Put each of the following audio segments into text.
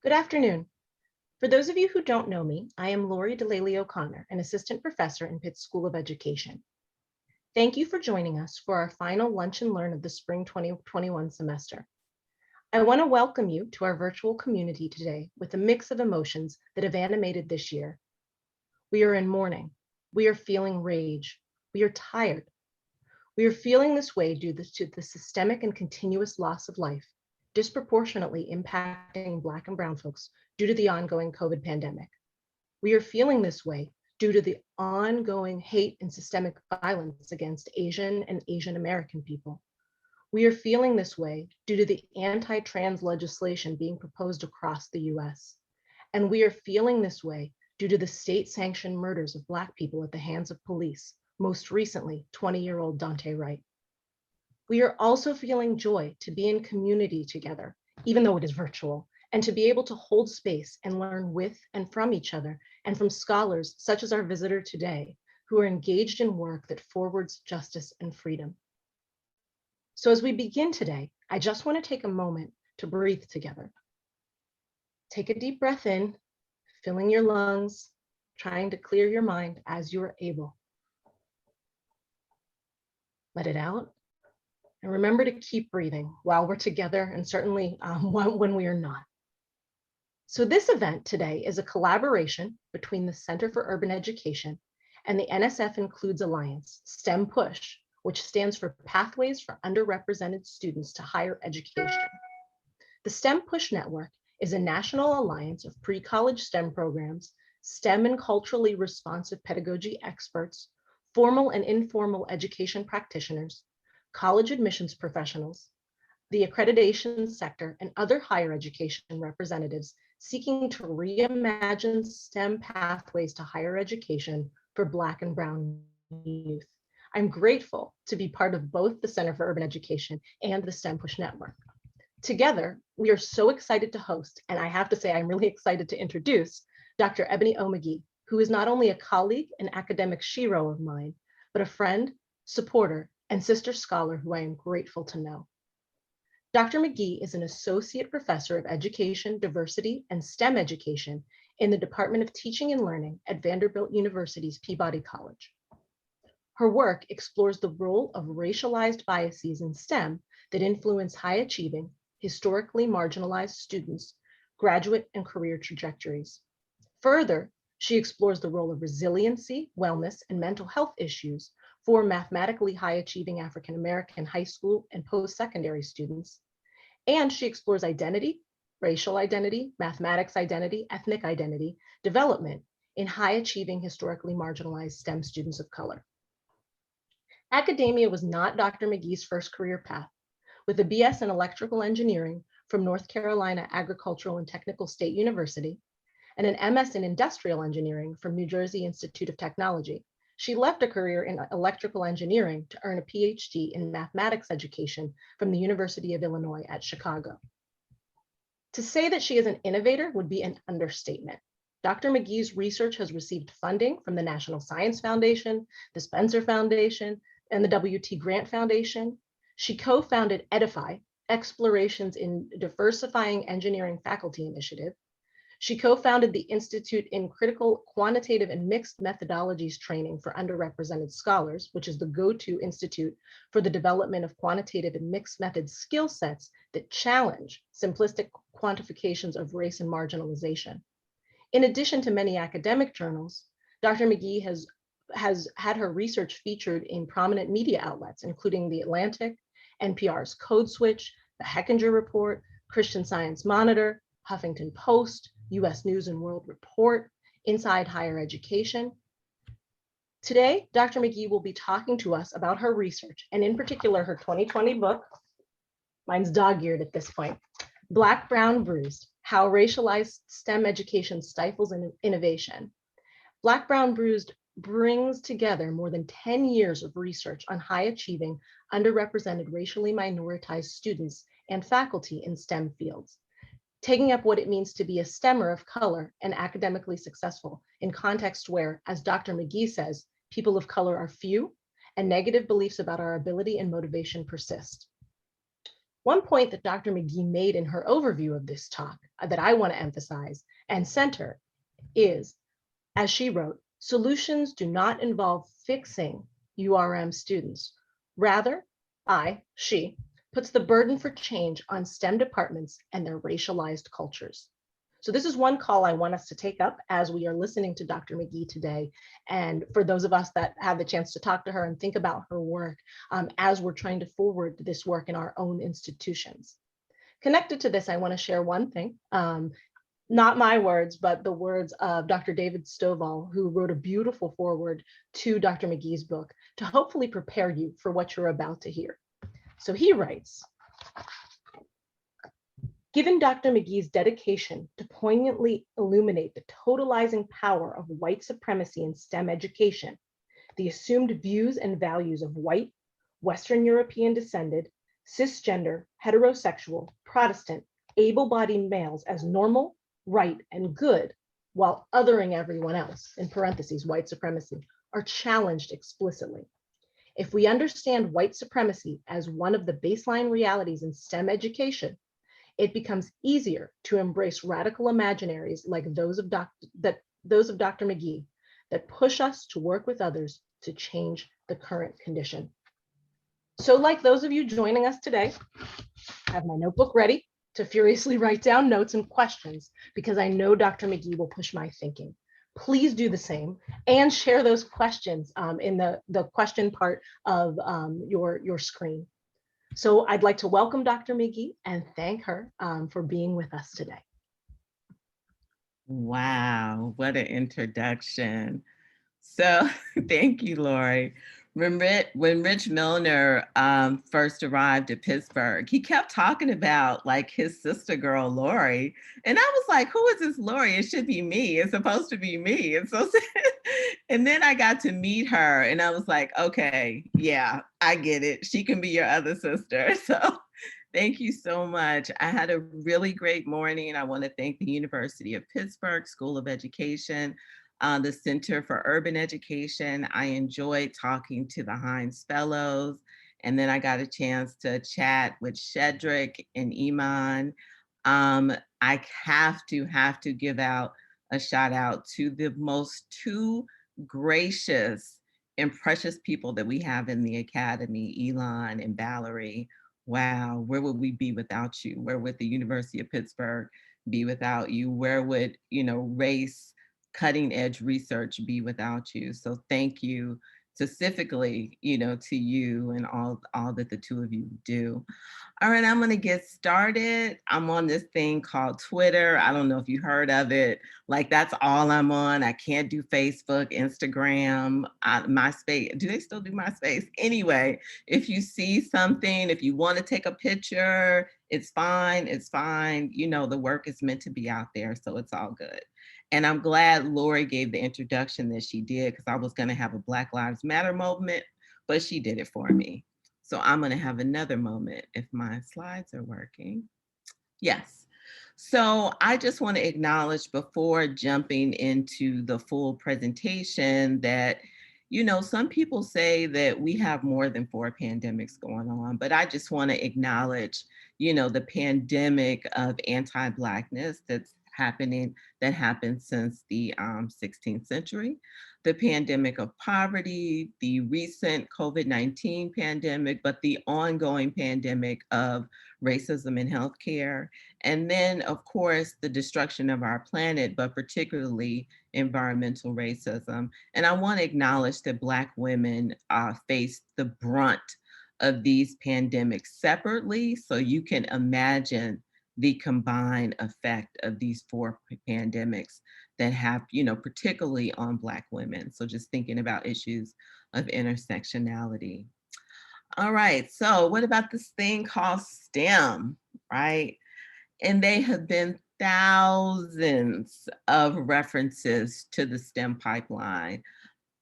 Good afternoon. For those of you who don't know me, I am Lori DeLaley O'Connor, an assistant professor in Pitt's School of Education. Thank you for joining us for our final Lunch and Learn of the spring 2021 semester. I want to welcome you to our virtual community today with a mix of emotions that have animated this year. We are in mourning. We are feeling rage. We are tired. We are feeling this way due to the systemic and continuous loss of life, disproportionately impacting Black and Brown folks due to the ongoing COVID pandemic. We are feeling this way due to the ongoing hate and systemic violence against Asian and Asian American people. We are feeling this way due to the anti-trans legislation being proposed across the US. And we are feeling this way due to the state-sanctioned murders of Black people at the hands of police, most recently 20-year-old Dante Wright. We are also feeling joy to be in community together, even though it is virtual, and to be able to hold space and learn with and from each other and from scholars such as our visitor today, who are engaged in work that forwards justice and freedom. So as we begin today, I just want to take a moment to breathe together. Take a deep breath in, filling your lungs, trying to clear your mind as you are able. Let it out. And remember to keep breathing while we're together, and certainly when we are not. So this event today is a collaboration between the Center for Urban Education and the NSF INCLUDES Alliance, STEM Push, which stands for Pathways for Underrepresented Students to Higher Education. The STEM Push Network is a national alliance of pre-college STEM programs, STEM and culturally responsive pedagogy experts, formal and informal education practitioners, college admissions professionals, the accreditation sector, and other higher education representatives seeking to reimagine STEM pathways to higher education for Black and Brown youth. I'm grateful to be part of both the Center for Urban Education and the STEM Push Network. Together, we are so excited to host, and I have to say I'm really excited to introduce Dr. Ebony McGee, who is not only a colleague and academic shero of mine, but a friend, supporter, and sister scholar who I am grateful to know. Dr. McGee is an associate professor of education, diversity, and STEM education in the Department of Teaching and Learning at Vanderbilt University's Peabody College. Her work explores the role of racialized biases in STEM that influence high-achieving, historically marginalized students' graduate and career trajectories. Further, she explores the role of resiliency, wellness, and mental health issues for mathematically high-achieving African-American high school and post-secondary students. And she explores identity, racial identity, mathematics identity, ethnic identity, development in high-achieving historically marginalized STEM students of color. Academia was not Dr. McGee's first career path. With a BS in electrical engineering from North Carolina Agricultural and Technical State University and an MS in industrial engineering from New Jersey Institute of Technology, she left a career in electrical engineering to earn a PhD in mathematics education from the University of Illinois at Chicago. To say that she is an innovator would be an understatement. Dr. McGee's research has received funding from the National Science Foundation, the Spencer Foundation, and the W.T. Grant Foundation. She co-founded Edify, Explorations in Diversifying Engineering Faculty Initiative. She co-founded the Institute in Critical, Quantitative, and Mixed Methodologies Training for Underrepresented Scholars, which is the go-to institute for the development of quantitative and mixed method skill sets that challenge simplistic quantifications of race and marginalization. In addition to many academic journals, Dr. McGee has had her research featured in prominent media outlets, including The Atlantic, NPR's Code Switch, The Hechinger Report, Christian Science Monitor, Huffington Post, US News and World Report, Inside Higher Education. Today, Dr. McGee will be talking to us about her research, and in particular, her 2020 book, mine's dog-eared at this point, Black, Brown, Bruised, How Racialized STEM Education Stifles Innovation. Black, Brown, Bruised brings together more than 10 years of research on high-achieving, underrepresented, racially minoritized students and faculty in STEM fields, taking up what it means to be a STEMmer of color and academically successful in contexts where, as Dr. McGee says, people of color are few and negative beliefs about our ability and motivation persist. One point that Dr. McGee made in her overview of this talk that I want to emphasize and center is, as she wrote, solutions do not involve fixing URM students. Rather, she, puts the burden for change on STEM departments and their racialized cultures. So this is one call I want us to take up as we are listening to Dr. McGee today. And for those of us that have the chance to talk to her and think about her work as we're trying to forward this work in our own institutions. Connected to this, I want to share one thing. Not my words, but the words of Dr. David Stovall, who wrote a beautiful foreword to Dr. McGee's book to hopefully prepare you for what you're about to hear. So he writes, given Dr. McGee's dedication to poignantly illuminate the totalizing power of white supremacy in STEM education, the assumed views and values of white, Western European descended, cisgender, heterosexual, Protestant, able-bodied males as normal, right, and good, while othering everyone else, in parentheses, white supremacy, are challenged explicitly. If we understand white supremacy as one of the baseline realities in STEM education, it becomes easier to embrace radical imaginaries like those of Dr. McGee that push us to work with others to change the current condition. So like those of you joining us today, I have my notebook ready to furiously write down notes and questions because I know Dr. McGee will push my thinking. Please do the same and share those questions in the question part of your screen. So I'd like to welcome Dr. McGee and thank her for being with us today. Wow, what an introduction. So thank you, Lori. When Rich Milner first arrived at Pittsburgh, he kept talking about like his sister girl, Lori. And I was like, who is this Lori? It should be me. It's supposed to be me. And so, and then I got to meet her and I was like, okay, yeah, I get it. She can be your other sister. So thank you so much. I had a really great morning. I want to thank the University of Pittsburgh School of Education, the Center for Urban Education. I enjoyed talking to the Heinz Fellows. And then I got a chance to chat with Shedrick and Iman. I have to give out a shout out to the most two gracious and precious people that we have in the Academy, Elon and Valerie. Wow, where would we be without you? Where would the University of Pittsburgh be without you? Where would, race cutting edge research be without you? So thank you specifically, to you and all that the two of you do. All right, I'm going to get started. I'm on this thing called Twitter. I don't know if you heard of it. Like, that's all I'm on. I can't do Facebook, Instagram, MySpace. Do they still do MySpace? Anyway, if you see something, if you want to take a picture, it's fine. It's fine. The work is meant to be out there, so it's all good. And I'm glad Lori gave the introduction that she did, because I was going to have a Black Lives Matter moment, but she did it for me. So I'm going to have another moment if my slides are working. Yes. So I just want to acknowledge before jumping into the full presentation that, some people say that we have more than 4 pandemics going on, but I just want to acknowledge, the pandemic of anti-Blackness that happened since the 16th century, the pandemic of poverty, the recent COVID-19 pandemic, but the ongoing pandemic of racism in healthcare, and then, of course, the destruction of our planet, but particularly environmental racism. And I want to acknowledge that Black women face the brunt of these pandemics separately, so you can imagine the combined effect of these 4 pandemics that have, particularly on Black women. So just thinking about issues of intersectionality. All right, so what about this thing called STEM, right? And they have been thousands of references to the STEM pipeline.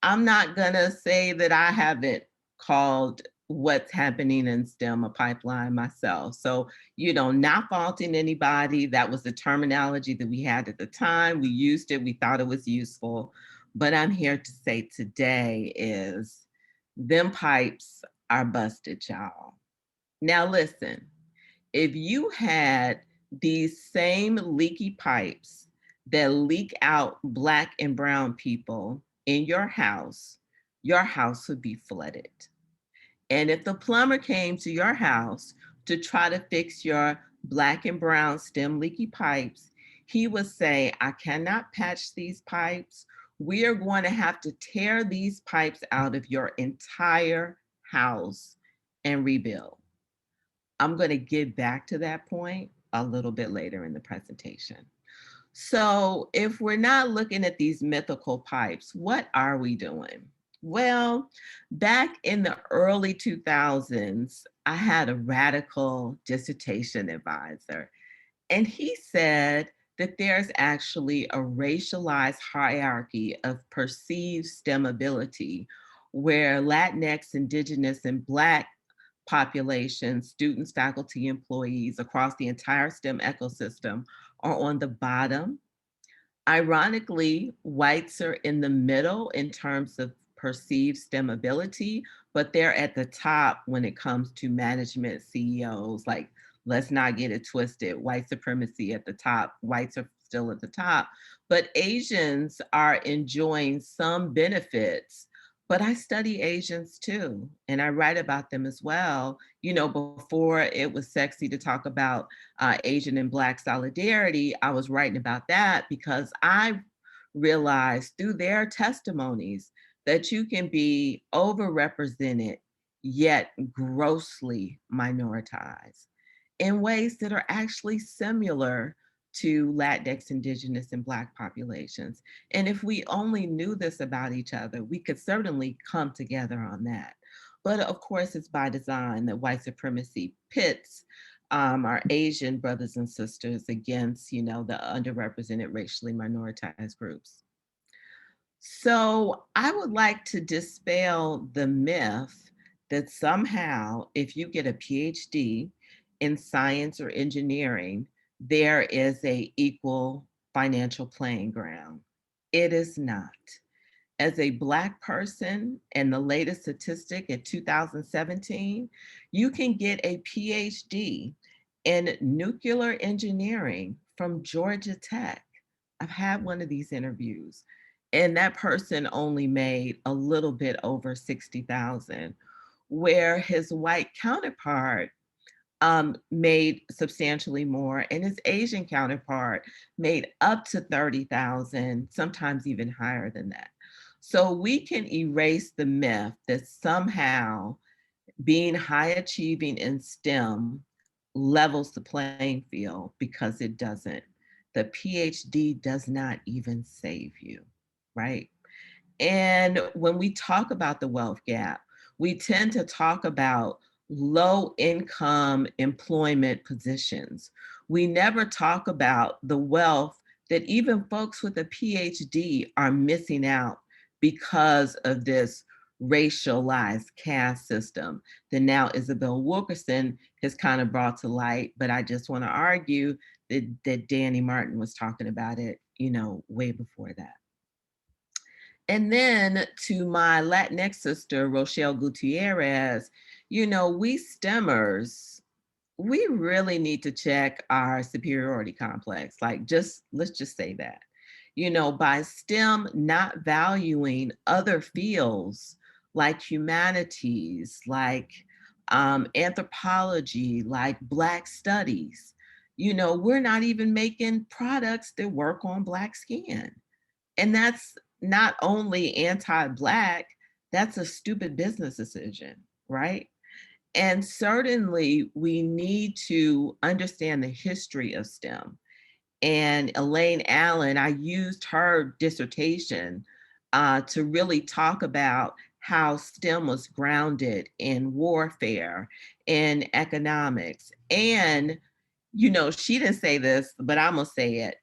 I'm not gonna say that I haven't called what's happening in STEM a pipeline myself. So, not faulting anybody. That was the terminology that we had at the time. We used it, we thought it was useful. But I'm here to say today is them pipes are busted, y'all. Now listen, if you had these same leaky pipes that leak out Black and brown people in your house would be flooded. And if the plumber came to your house to try to fix your Black and brown stem leaky pipes, he would say, I cannot patch these pipes. We are going to have to tear these pipes out of your entire house and rebuild. I'm going to get back to that point a little bit later in the presentation. So if we're not looking at these mythical pipes, what are we doing? Well, back in the early 2000s, I had a radical dissertation advisor, and he said that there's actually a racialized hierarchy of perceived STEM ability where Latinx, Indigenous, and Black populations, students, faculty, employees across the entire STEM ecosystem are on the bottom. Ironically, whites are in the middle in terms of perceived STEM ability, but they're at the top when it comes to management, CEOs. Like, let's not get it twisted. White supremacy at the top, whites are still at the top, but Asians are enjoying some benefits. But I study Asians too, and I write about them as well. You know, before it was sexy to talk about Asian and Black solidarity, I was writing about that because I realized through their testimonies that you can be overrepresented yet grossly minoritized in ways that are actually similar to Latinx, Indigenous, and Black populations. And if we only knew this about each other, we could certainly come together on that. But of course, it's by design that white supremacy pits our Asian brothers and sisters against, you know, the underrepresented racially minoritized groups. So I would like to dispel the myth that somehow if you get a PhD in science or engineering, there is a equal financial playing ground. It is not. As a Black person, and the latest statistic in 2017, you can get a PhD in nuclear engineering from Georgia Tech. I've had one of these interviews, and that person only made a little bit over 60,000, where his white counterpart made substantially more, and his Asian counterpart made up to 30,000, sometimes even higher than that. So we can erase the myth that somehow being high achieving in STEM levels the playing field, because it doesn't. The PhD does not even save you, right? And when we talk about the wealth gap, we tend to talk about low income employment positions. We never talk about the wealth that even folks with a PhD are missing out because of this racialized caste system that now Isabel Wilkerson has kind of brought to light. But I just want to argue that Danny Martin was talking about it, you know, way before that. And then to my Latinx sister, Rochelle Gutierrez, you know, we STEMers, we really need to check our superiority complex. Like, let's just say that, you know, by STEM not valuing other fields like humanities, like anthropology, like Black studies, you know, we're not even making products that work on Black skin. And that's not only anti-Black, that's a stupid business decision, right? And certainly we need to understand the history of STEM. And Elaine Allen, I used her dissertation to really talk about how STEM was grounded in warfare, in economics. And, you know, she didn't say this, but I'm gonna say it.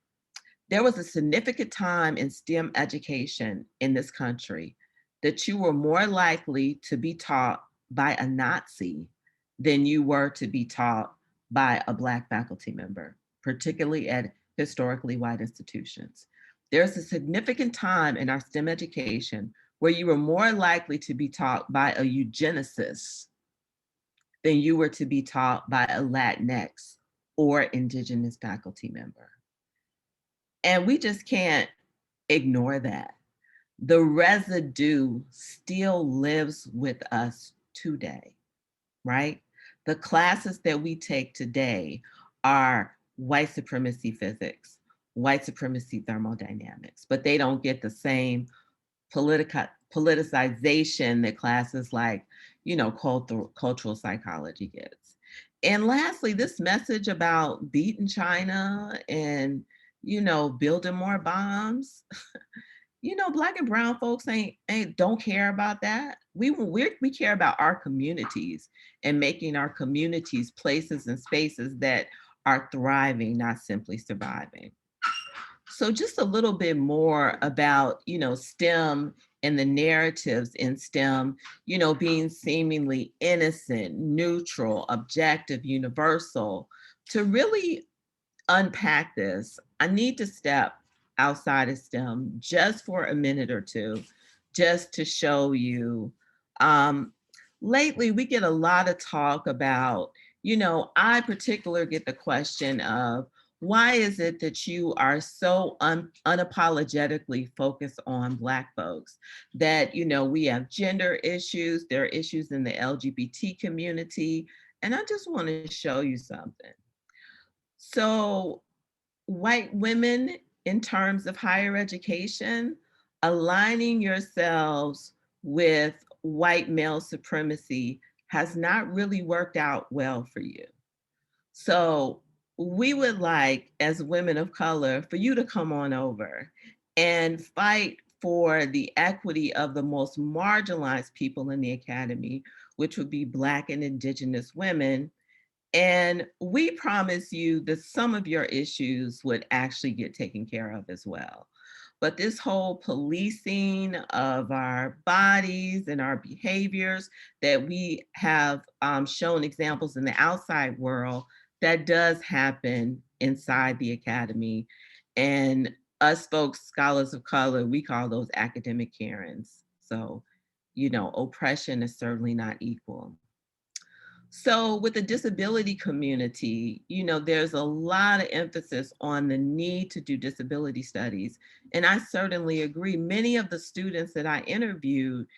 There was a significant time in STEM education in this country that you were more likely to be taught by a Nazi than you were to be taught by a Black faculty member, particularly at historically white institutions. There's a significant time in our STEM education where you were more likely to be taught by a eugenicist than you were to be taught by a Latinx or Indigenous faculty member. And we just can't ignore that. The residue still lives with us today, right? The classes that we take today are white supremacy physics, white supremacy thermodynamics, but they don't get the same politicization that classes like, cultural psychology gets. And lastly, this message about beating China and, building more bombs, Black and brown folks ain't don't care about that. We care about our communities and making our communities places and spaces that are thriving, not simply surviving. So just a little bit more about, STEM and the narratives in STEM, being seemingly innocent, neutral, objective, universal. To really unpack this, I need to step outside of STEM just for a minute or two, just to show you. Lately, we get a lot of talk about, I particularly get the question of, why is it that you are so unapologetically focused on Black folks? That, we have gender issues, there are issues in the LGBT community, and I just want to show you something. So white women, in terms of higher education, aligning yourselves with white male supremacy has not really worked out well for you. So we would like, as women of color, for you to come on over and fight for the equity of the most marginalized people in the academy, which would be Black and Indigenous women. And we promise you that some of your issues would actually get taken care of as well. But this whole policing of our bodies and our behaviors that we have shown examples in the outside world, that does happen inside the academy. And us folks, scholars of color, we call those academic Karens. So, oppression is certainly not equal. So with the disability community, there's a lot of emphasis on the need to do disability studies. And I certainly agree. Many of the students that I interviewed,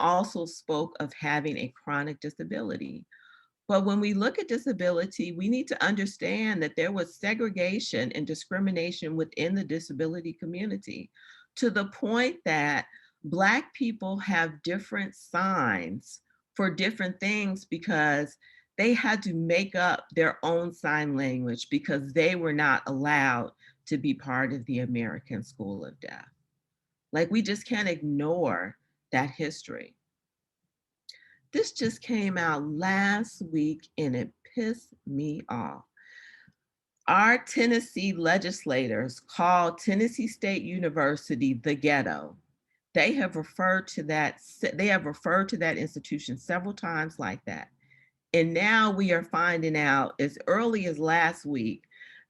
also spoke of having a chronic disability. But when we look at disability, we need to understand that there was segregation and discrimination within the disability community, to the point that Black people have different signs for different things because they had to make up their own sign language because they were not allowed to be part of the American School of Deaf. Like, we just can't ignore that history. This just came out last week and it pissed me off. Our Tennessee legislators called Tennessee State University the ghetto. They have referred to that institution several times like that. And now we are finding out as early as last week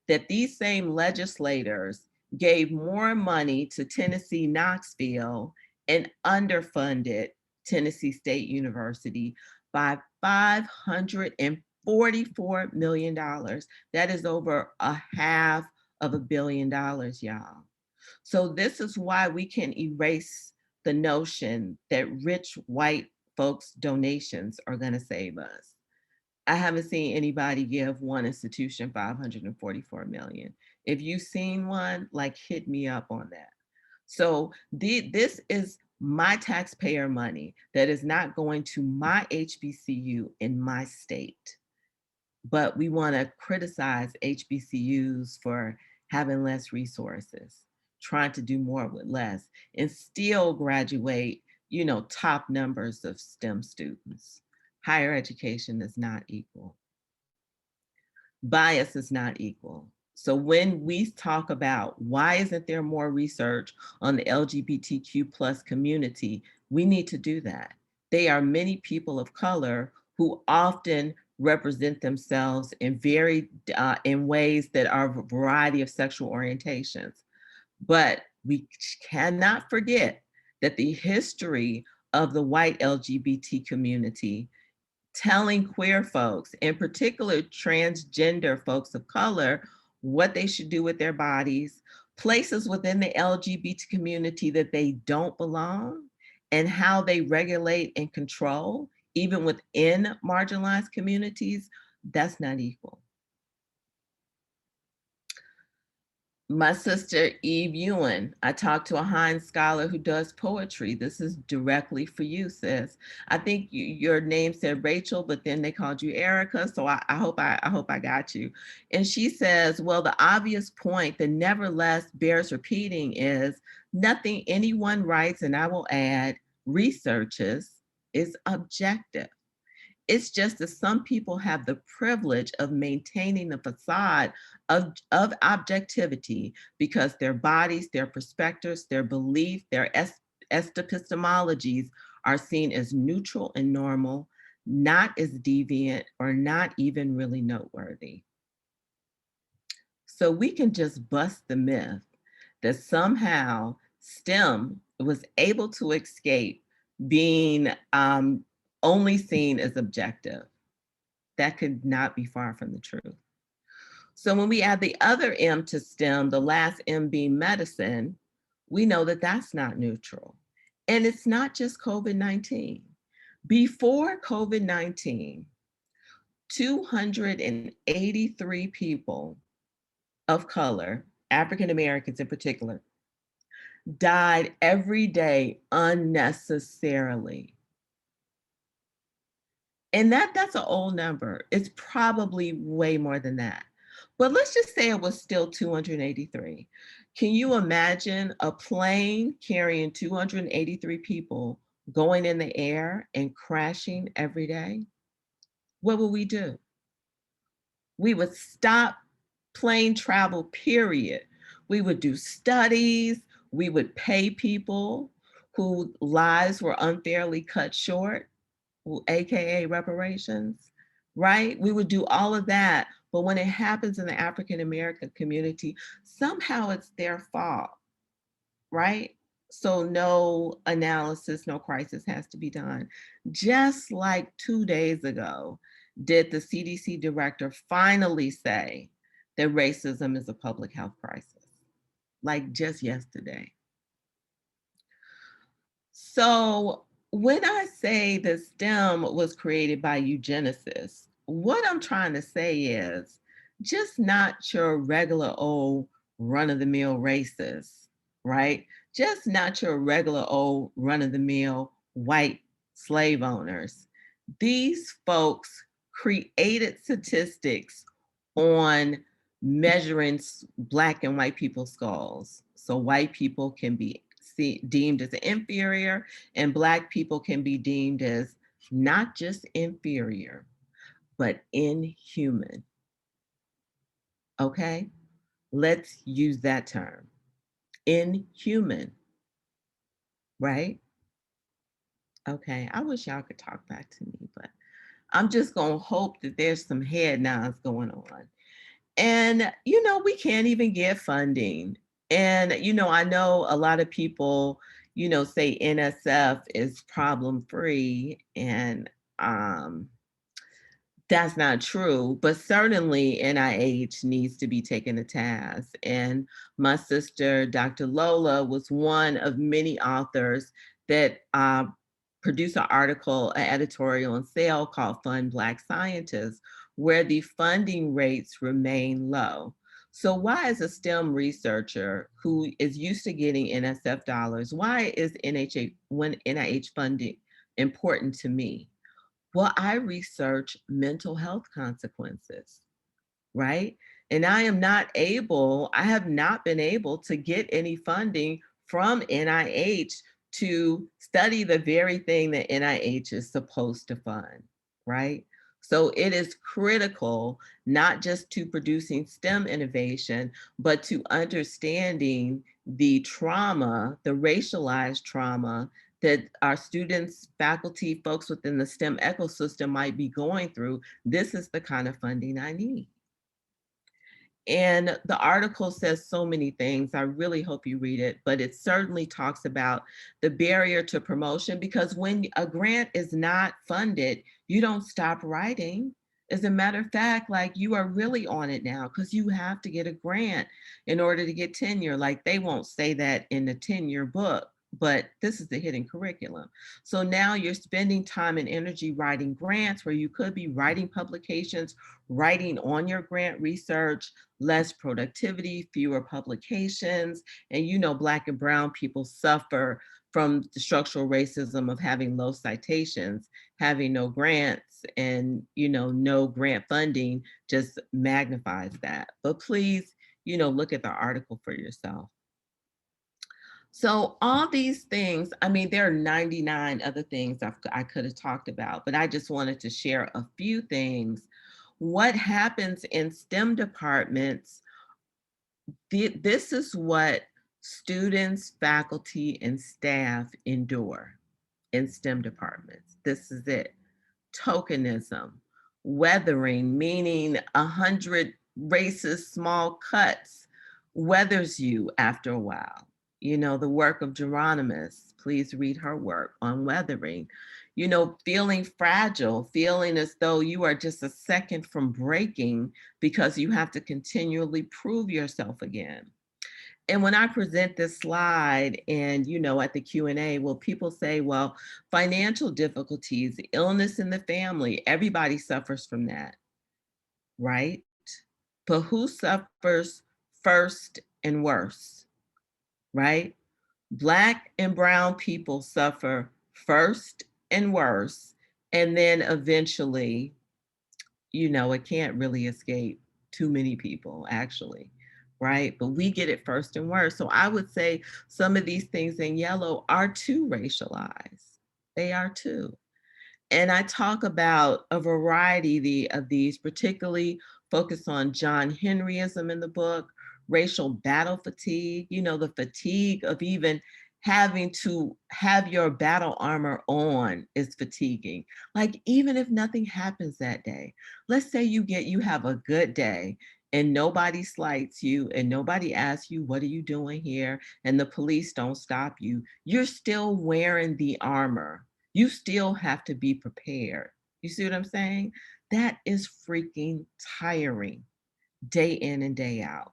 that these same legislators gave more money to Tennessee Knoxville and underfunded Tennessee State University by $544 million. That is over $500 million, y'all. So this is why we can erase the notion that rich white folks' donations are going to save us. I haven't seen anybody give one institution $544 million. If you've seen one, like, hit me up on that. So this is my taxpayer money that is not going to my HBCU in my state. But we want to criticize HBCUs for having less resources, trying to do more with less, and still graduate, top numbers of STEM students. Higher education is not equal. Bias is not equal. So when we talk about why isn't there more research on the LGBTQ plus community, we need to do that. They are many people of color who often represent themselves in in ways that are a variety of sexual orientations. But we cannot forget that the history of the white LGBT community telling queer folks, in particular transgender folks of color, what they should do with their bodies, places within the LGBT community that they don't belong, and how they regulate and control, even within marginalized communities, that's not equal. My sister Eve Ewan, I talked to a Heinz scholar who does poetry. This is directly for you, sis. I think your name said Rachel, but then they called you Erica. So I hope I got you. And she says, well, the obvious point that nevertheless bears repeating is nothing anyone writes, and I will add, researches, is objective. It's just that some people have the privilege of maintaining the facade of objectivity because their bodies, their perspectives, their belief, their epistemologies are seen as neutral and normal, not as deviant or not even really noteworthy. So we can just bust the myth that somehow STEM was able to escape being only seen as objective. That could not be far from the truth. So when we add the other M to STEM, the last M being medicine, we know that that's not neutral. And it's not just COVID-19. Before COVID-19, 283 people of color, African Americans in particular, died every day unnecessarily. And that's an old number. It's probably way more than that. But let's just say it was still 283. Can you imagine a plane carrying 283 people going in the air and crashing every day? What would we do? We would stop plane travel, period. We would do studies. We would pay people whose lives were unfairly cut short, AKA reparations, right? We would do all of that. But when it happens in the African American community, somehow it's their fault, right? So no analysis, no crisis has to be done. Just like 2 days ago, did the CDC director finally say that racism is a public health crisis, like just yesterday. So when I say that STEM was created by eugenicists, what I'm trying to say is just not your regular old run-of-the-mill racist, right? Just not your regular old run-of-the-mill white slave owners. These folks created statistics on measuring Black and white people's skulls. So white people can be deemed as inferior, and Black people can be deemed as not just inferior, but inhuman. Okay, let's use that term, inhuman, right? Okay, I wish y'all could talk back to me, but I'm just gonna hope that there's some head nods going on. And, we can't even get funding. And, I know a lot of people, say NSF is problem free, and that's not true, but certainly NIH needs to be taken to task. And my sister, Dr. Lola, was one of many authors that produced an article, an editorial and sale called Fund Black Scientists, where the funding rates remain low. So why is a STEM researcher who is used to getting NSF dollars, why is NIH funding important to me? Well, I research mental health consequences, right? And I have not been able to get any funding from NIH to study the very thing that NIH is supposed to fund, right? So it is critical, not just to producing STEM innovation, but to understanding the trauma, the racialized trauma that our students, faculty, folks within the STEM ecosystem might be going through. This is the kind of funding I need. And the article says so many things. I really hope you read it, but it certainly talks about the barrier to promotion, because when a grant is not funded, you don't stop writing. As a matter of fact, like, you are really on it now because you have to get a grant in order to get tenure. Like, they won't say that in the tenure book, but this is the hidden curriculum. So now you're spending time and energy writing grants where you could be writing publications, writing on your grant research, less productivity, fewer publications. And Black and brown people suffer from the structural racism of having low citations, having no grants, and no grant funding just magnifies that. But please, look at the article for yourself. So all these things, I mean, there are 99 other things I could have talked about, but I just wanted to share a few things. What happens in STEM departments, this is what students, faculty, and staff endure in STEM departments. This is it. Tokenism, weathering, meaning 100 racist small cuts, weathers you after a while. The work of Geronimus, please read her work on weathering. Feeling fragile, feeling as though you are just a second from breaking because you have to continually prove yourself again. And when I present this slide and, at the Q&A, well, people say, well, financial difficulties, illness in the family, everybody suffers from that, right? But who suffers first and worse, right? Black and brown people suffer first and worse, and then eventually, it can't really escape too many people, actually, right? But we get it first and worst. So I would say some of these things in yellow are too racialized. They are too. And I talk about a variety of these, particularly focus on John Henryism in the book, racial battle fatigue, the fatigue of even having to have your battle armor on is fatiguing. Like, even if nothing happens that day, let's say you have a good day and nobody slights you and nobody asks you, what are you doing here? And the police don't stop you. You're still wearing the armor. You still have to be prepared. You see what I'm saying? That is freaking tiring, day in and day out.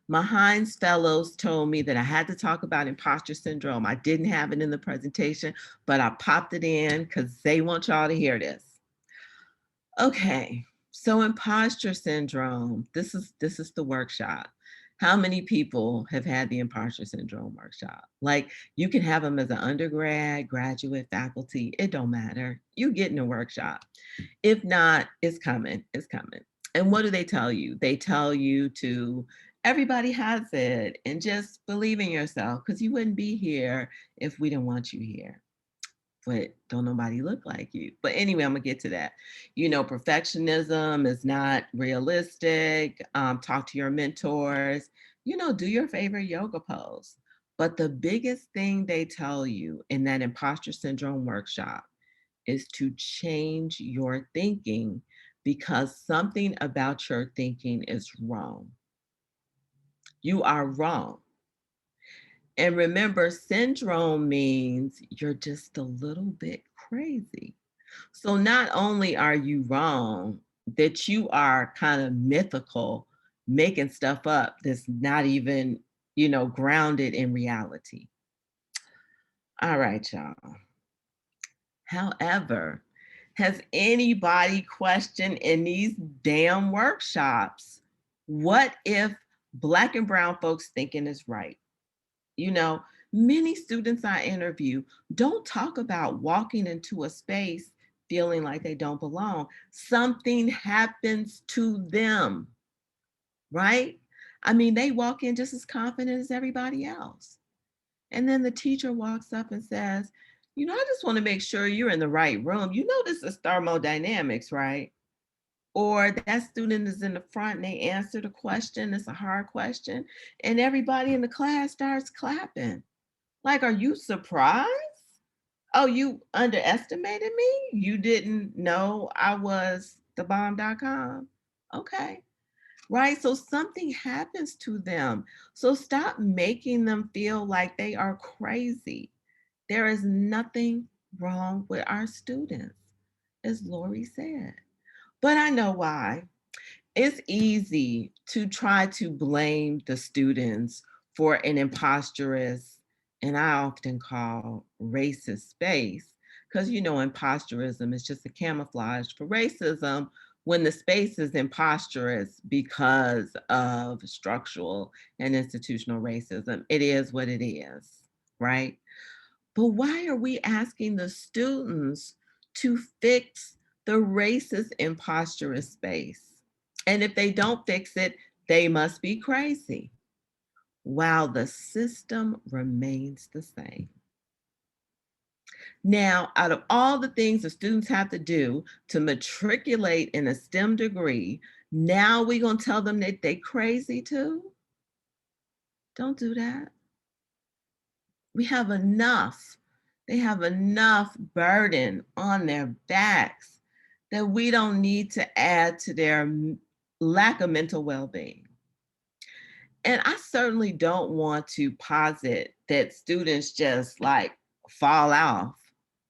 My Heinz fellows told me that I had to talk about imposter syndrome. I didn't have it in the presentation, but I popped it in because they want y'all to hear this. Okay, so imposter syndrome, this is the workshop. How many people have had the imposter syndrome workshop? Like, you can have them as an undergrad, graduate, faculty, it don't matter. You get in a workshop. If not, it's coming, it's coming. And what do they tell you? They tell you to, everybody has it, and just believe in yourself, because you wouldn't be here if we didn't want you here. But don't nobody look like you. But anyway, I'm gonna get to that. Perfectionism is not realistic. Talk to your mentors. Do your favorite yoga pose. But the biggest thing they tell you in that imposter syndrome workshop is to change your thinking, because something about your thinking is wrong. You are wrong. And remember, syndrome means you're just a little bit crazy. So not only are you wrong, that you are kind of mythical, making stuff up that's not even, grounded in reality. All right, y'all. However, has anybody questioned in these damn workshops, what if Black and brown folks thinking is right? Many students I interview don't talk about walking into a space feeling like they don't belong. Something happens to them, right? I mean, they walk in just as confident as everybody else. And then the teacher walks up and says, I just want to make sure you're in the right room. This is thermodynamics, right? Or that student is in the front and they answer the question. It's a hard question. And everybody in the class starts clapping. Like, are you surprised? Oh, you underestimated me? You didn't know I was thebomb.com? Okay. right? So something happens to them. So stop making them feel like they are crazy. There is nothing wrong with our students, as Lori said. But I know why. It's easy to try to blame the students for an imposterous, and I often call racist space, because imposterism is just a camouflage for racism when the space is imposterous because of structural and institutional racism. It is what it is, right? But why are we asking the students to fix the racist imposterous space? And if they don't fix it, they must be crazy, while the system remains the same. Now, out of all the things the students have to do to matriculate in a STEM degree, now we're going to tell them that they crazy too? Don't do that. We have enough. They have enough burden on their backs that we don't need to add to their lack of mental well-being. And I certainly don't want to posit that students just like fall off,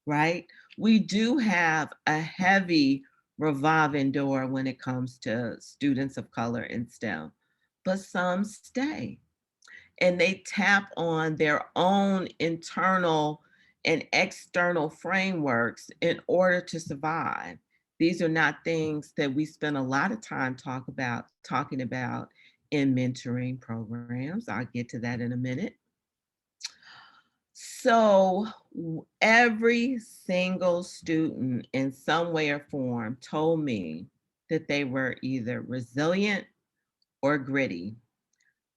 right? We do have a heavy revolving door when it comes to students of color in STEM, but some stay and they tap on their own internal and external frameworks in order to survive. These are not things that we spend a lot of time talking about in mentoring programs. I'll get to that in a minute. So every single student in some way or form told me that they were either resilient or gritty.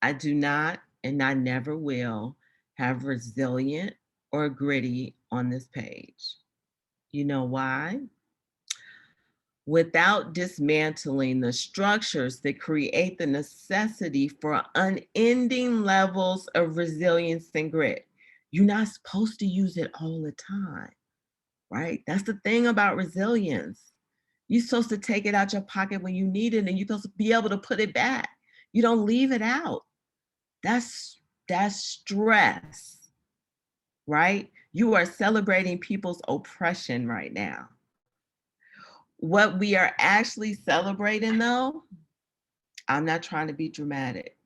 I do not, and I never will, have resilient or gritty on this page. You know why? Without dismantling the structures that create the necessity for unending levels of resilience and grit. You're not supposed to use it all the time, right? That's the thing about resilience. You're supposed to take it out your pocket when you need it, and you're supposed to be able to put it back. You don't leave it out. That's stress, right? You are celebrating people's oppression right now. What we are actually celebrating, though, I'm not trying to be dramatic.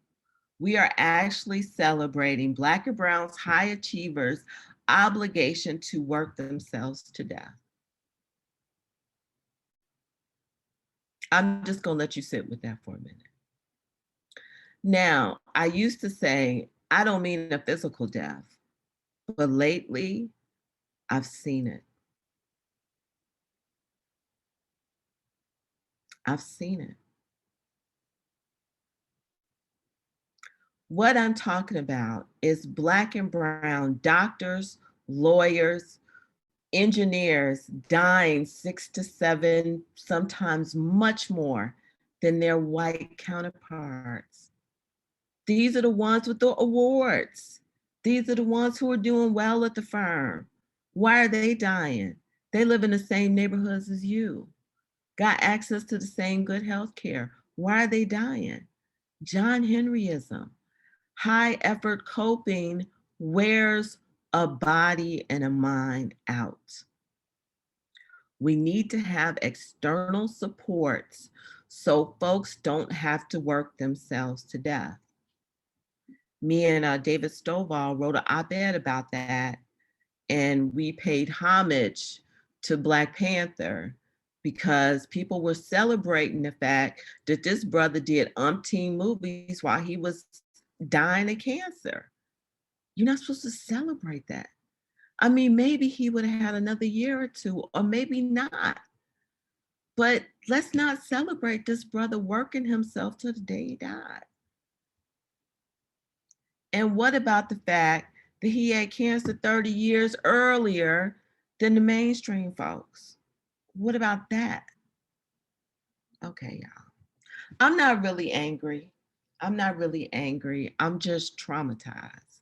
We are actually celebrating Black and Brown's high achievers' obligation to work themselves to death. I'm just going to let you sit with that for a minute. Now, I used to say, I don't mean a physical death, but lately, I've seen it. I've seen it. What I'm talking about is Black and brown doctors, lawyers, engineers dying 6 to 7, sometimes much more than their white counterparts. These are the ones with the awards. These are the ones who are doing well at the firm. Why are they dying? They live in the same neighborhoods as you, got access to the same good health care. Why are they dying? John Henryism. High effort coping wears a body and a mind out. We need to have external supports so folks don't have to work themselves to death. Me and David Stovall wrote an op-ed about that, and we paid homage to Black Panther because people were celebrating the fact that this brother did umpteen movies while he was dying of cancer. You're not supposed to celebrate that. I mean, maybe he would have had another year or two, or maybe not. But let's not celebrate this brother working himself till the day he died. And what about the fact that he had cancer 30 years earlier than the mainstream folks? What about that? Okay, y'all. I'm not really angry. I'm not really angry. I'm just traumatized.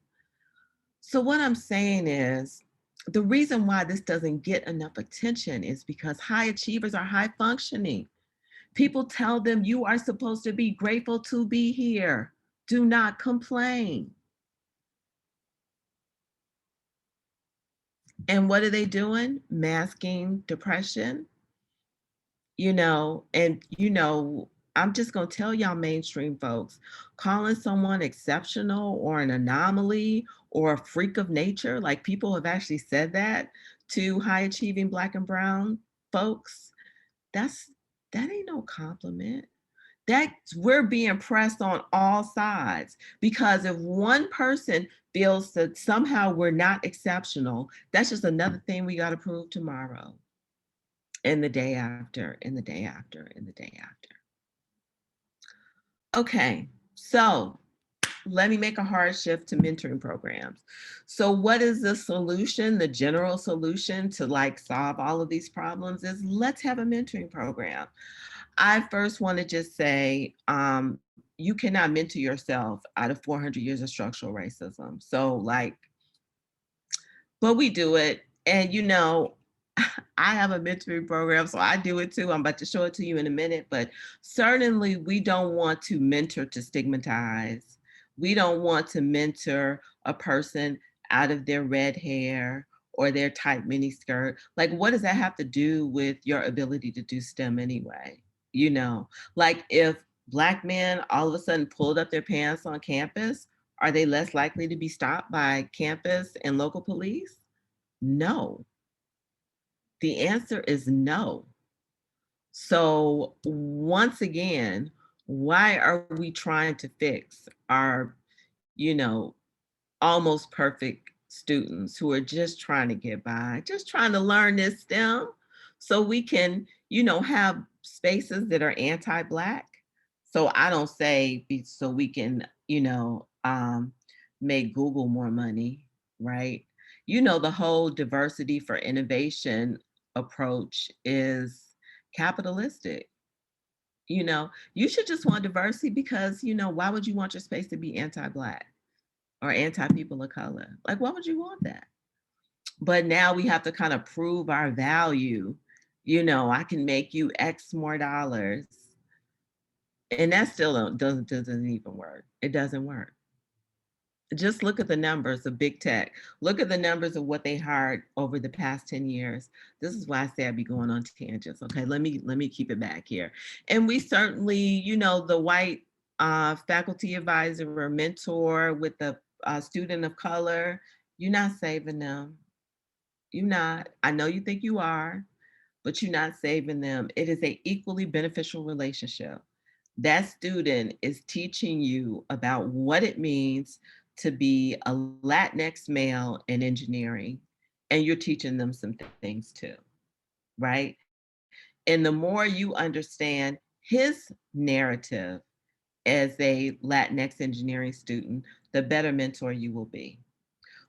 So what I'm saying is, the reason why this doesn't get enough attention is because high achievers are high functioning. People tell them you are supposed to be grateful to be here. Do not complain. And what are they doing? Masking depression, I'm just going to tell y'all mainstream folks, calling someone exceptional or an anomaly or a freak of nature, like people have actually said that to high achieving Black and brown folks, that ain't no compliment. We're being pressed on all sides, because if one person feels that somehow we're not exceptional, that's just another thing we got to prove tomorrow, and the day after, and the day after, and the day after. Okay, so let me make a hard shift to mentoring programs. So what is the solution? The general solution to like solve all of these problems is let's have a mentoring program. I first want to just say, you cannot mentor yourself out of 400 years of structural racism. So like, but we do it. And I have a mentoring program, so I do it too. I'm about to show it to you in a minute, but certainly we don't want to mentor to stigmatize. We don't want to mentor a person out of their red hair or their tight mini skirt. Like, what does that have to do with your ability to do STEM anyway? Like if Black men all of a sudden pulled up their pants on campus, are they less likely to be stopped by campus and local police? No. The answer is no. So once again, why are we trying to fix our, you know, almost perfect students who are just trying to get by, just trying to learn this STEM so we can, have spaces that are anti-Black? So I don't say so we can, make Google more money, right? The whole diversity for innovation approach is capitalistic. You should just want diversity because, why would you want your space to be anti-Black or anti-people of color? Like, why would you want that? But now we have to kind of prove our value. I can make you X more dollars. And that still doesn't even work. It doesn't work. Just look at the numbers of big tech. Look at the numbers of what they hired over the past 10 years. This is why I say I'd be going on tangents. Okay, let me keep it back here. And we certainly, the white faculty advisor or mentor with the student of color, you're not saving them. You're not. I know you think you are, but you're not saving them. It is an equally beneficial relationship. That student is teaching you about what it means to be a Latinx male in engineering, and you're teaching them some things too, right? And the more you understand his narrative as a Latinx engineering student, the better mentor you will be.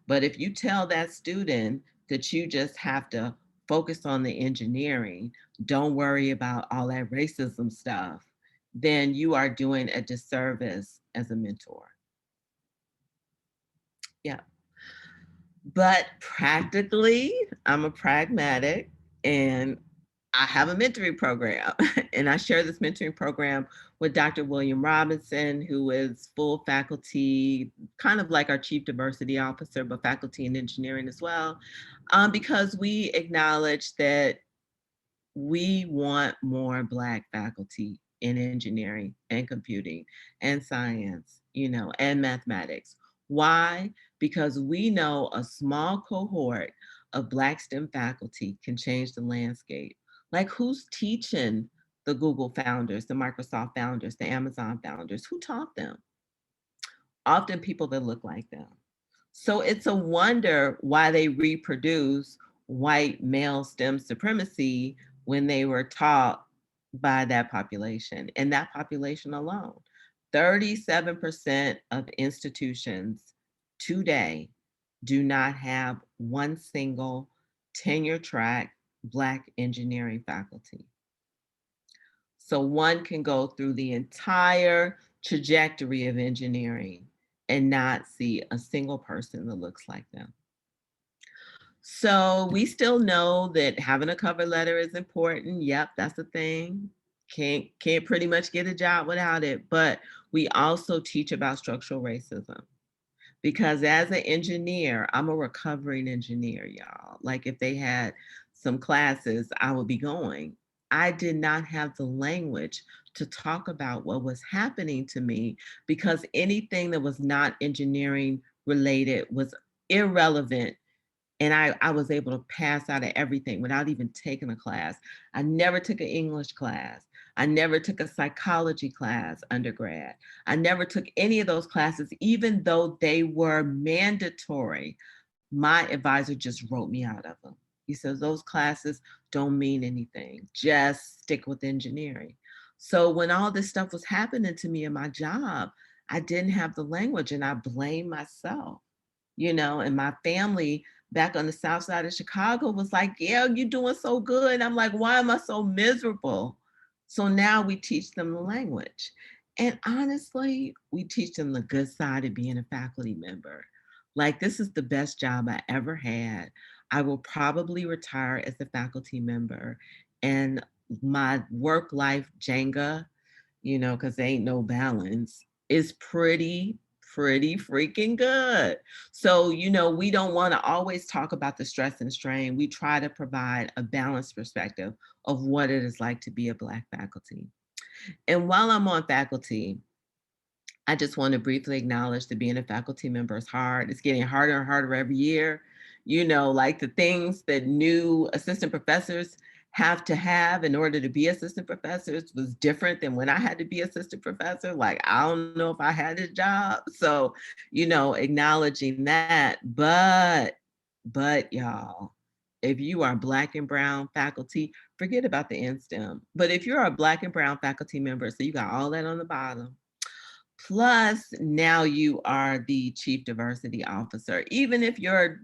But if you tell that student that you just have to focus on the engineering, don't worry about all that racism stuff, then you are doing a disservice as a mentor. Yeah. But practically, I'm a pragmatic and I have a mentoring program. And I share this mentoring program with Dr. William Robinson, who is full faculty, kind of like our chief diversity officer, but faculty in engineering as well, because we acknowledge that we want more Black faculty in engineering and computing and science, and mathematics. Why? Because we know a small cohort of Black STEM faculty can change the landscape. Like, who's teaching the Google founders, the Microsoft founders, the Amazon founders? Who taught them? Often people that look like them. So it's a wonder why they reproduce white male STEM supremacy when they were taught by that population, and that population alone. 37% of institutions today do not have one single tenure track Black engineering faculty. So one can go through the entire trajectory of engineering and not see a single person that looks like them. So we still know that having a cover letter is important. Yep, that's a thing. can't pretty much get a job without it. But we also teach about structural racism. Because as an engineer, I'm a recovering engineer, y'all. Like if they had some classes, I would be going. I did not have the language to talk about what was happening to me because anything that was not engineering related was irrelevant. And I was able to pass out of everything without even taking a class. I never took an English class. I never took a psychology class undergrad. I never took any of those classes, even though they were mandatory. My advisor just wrote me out of them. He says, those classes don't mean anything. Just stick with engineering. So when all this stuff was happening to me in my job, I didn't have the language and I blamed myself, and my family back on the south side of Chicago was like, yeah, you're doing so good. I'm like, why am I so miserable? So now we teach them the language. And honestly, we teach them the good side of being a faculty member. Like, this is the best job I ever had. I will probably retire as a faculty member. And my work life Jenga, because there ain't no balance, is pretty freaking good. So, we don't want to always talk about the stress and strain. We try to provide a balanced perspective of what it is like to be a Black faculty. And while I'm on faculty, I just want to briefly acknowledge that being a faculty member is hard. It's getting harder and harder every year. Like the things that new assistant professors have to have in order to be assistant professors was different than when I had to be assistant professor. Like, I don't know if I had a job. So, acknowledging that. But y'all, if you are Black and brown faculty, forget about the NSTEM. But if you're a Black and brown faculty member, so you got all that on the bottom, plus now you are the chief diversity officer, even if you're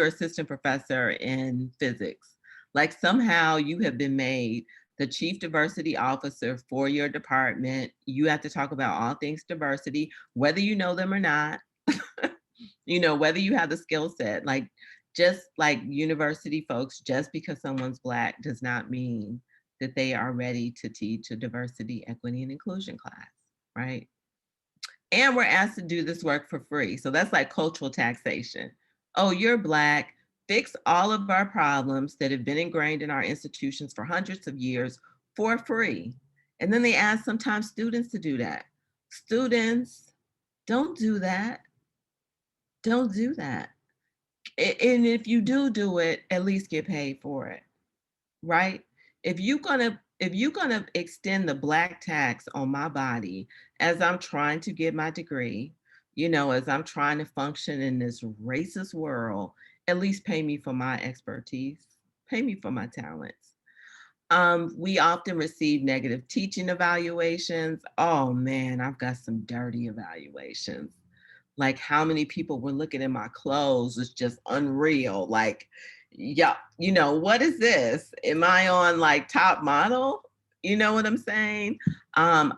assistant professor in physics, like somehow you have been made the chief diversity officer for your department. You have to talk about all things diversity, whether you know them or not, whether you have the skill set. Like, just like university folks, just because someone's Black does not mean that they are ready to teach a diversity, equity, and inclusion class, right? And we're asked to do this work for free. So that's like cultural taxation. Oh, you're Black, fix all of our problems that have been ingrained in our institutions for hundreds of years for free. And then they ask sometimes students to do that. Students, don't do that. Don't do that. And if you do it, at least get paid for it, right? If you're gonna extend the Black tax on my body as I'm trying to get my degree, as I'm trying to function in this racist world, at least pay me for my expertise, pay me for my talents. We often receive negative teaching evaluations. Oh man, I've got some dirty evaluations. Like, how many people were looking at my clothes is just unreal. Like, yeah, what is this? Am I on like top model? You know what I'm saying? In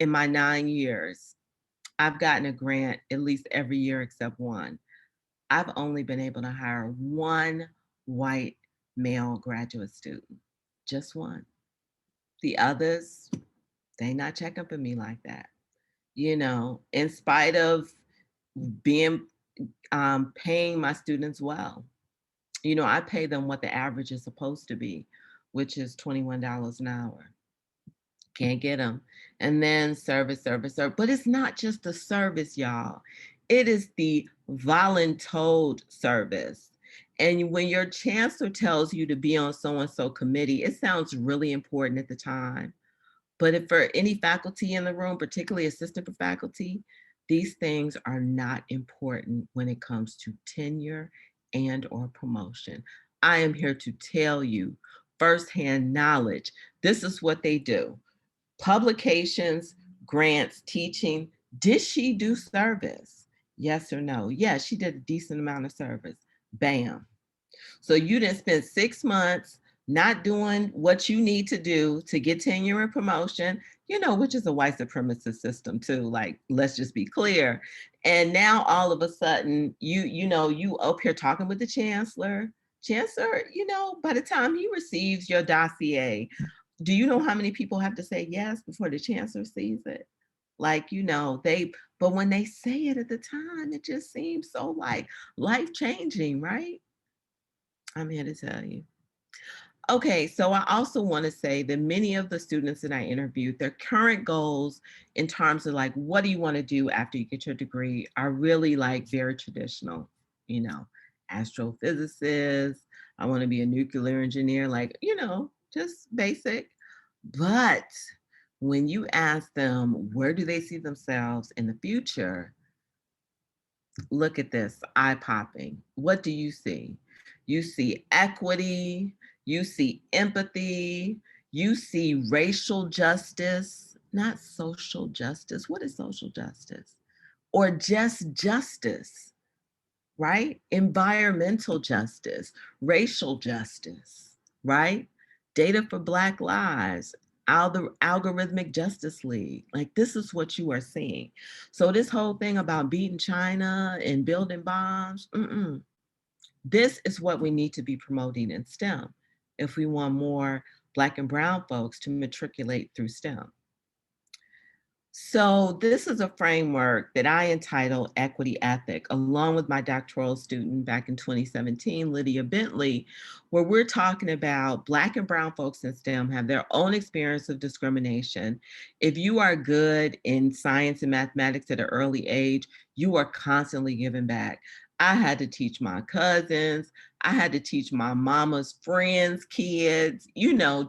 my 9 years, I've gotten a grant at least every year except one. I've only been able to hire one white male graduate student, just one. The others, they not checking for me like that. In spite of being paying my students well. I pay them what the average is supposed to be, which is $21 an hour. Can't get them. And then service. But it's not just the service, y'all. It is the voluntold service. And when your chancellor tells you to be on so-and-so committee, it sounds really important at the time. But if for any faculty in the room, particularly assistant faculty, these things are not important when it comes to tenure and or promotion. I am here to tell you firsthand knowledge. This is what they do. Publications, grants, teaching. Did she do service? Yes or no? Yes, she did a decent amount of service. Bam. So you didn't spend 6 months not doing what you need to do to get tenure and promotion, which is a white supremacist system too. Like, let's just be clear. And now all of a sudden, you up here talking with the chancellor. Chancellor, by the time he receives your dossier, Do you know how many people have to say yes before the chancellor sees it? Like, but when they say it at the time, it just seems so like life-changing, right? I'm here to tell you. Okay, so I also want to say that many of the students that I interviewed, their current goals in terms of like, what do you want to do after you get your degree are really like very traditional, you know, astrophysicist, I want to be a nuclear engineer, like, just basic. But when you ask them, where do they see themselves in the future? Look at this, eye popping. What do you see? You see equity, you see empathy, you see racial justice, not social justice. What is social justice? Or just justice, right? Environmental justice, racial justice, right? Data for Black Lives, Algorithmic Justice League. Like, this is what you are seeing. So this whole thing about beating China and building bombs, this is what we need to be promoting in STEM if we want more Black and brown folks to matriculate through STEM. So this is a framework that I entitled Equity Ethic, along with my doctoral student back in 2017, Lydia Bentley, where we're talking about Black and brown folks in STEM have their own experience of discrimination. If you are good in science and mathematics at an early age, you are constantly giving back. I had to teach my cousins, I had to teach my mama's friends' kids,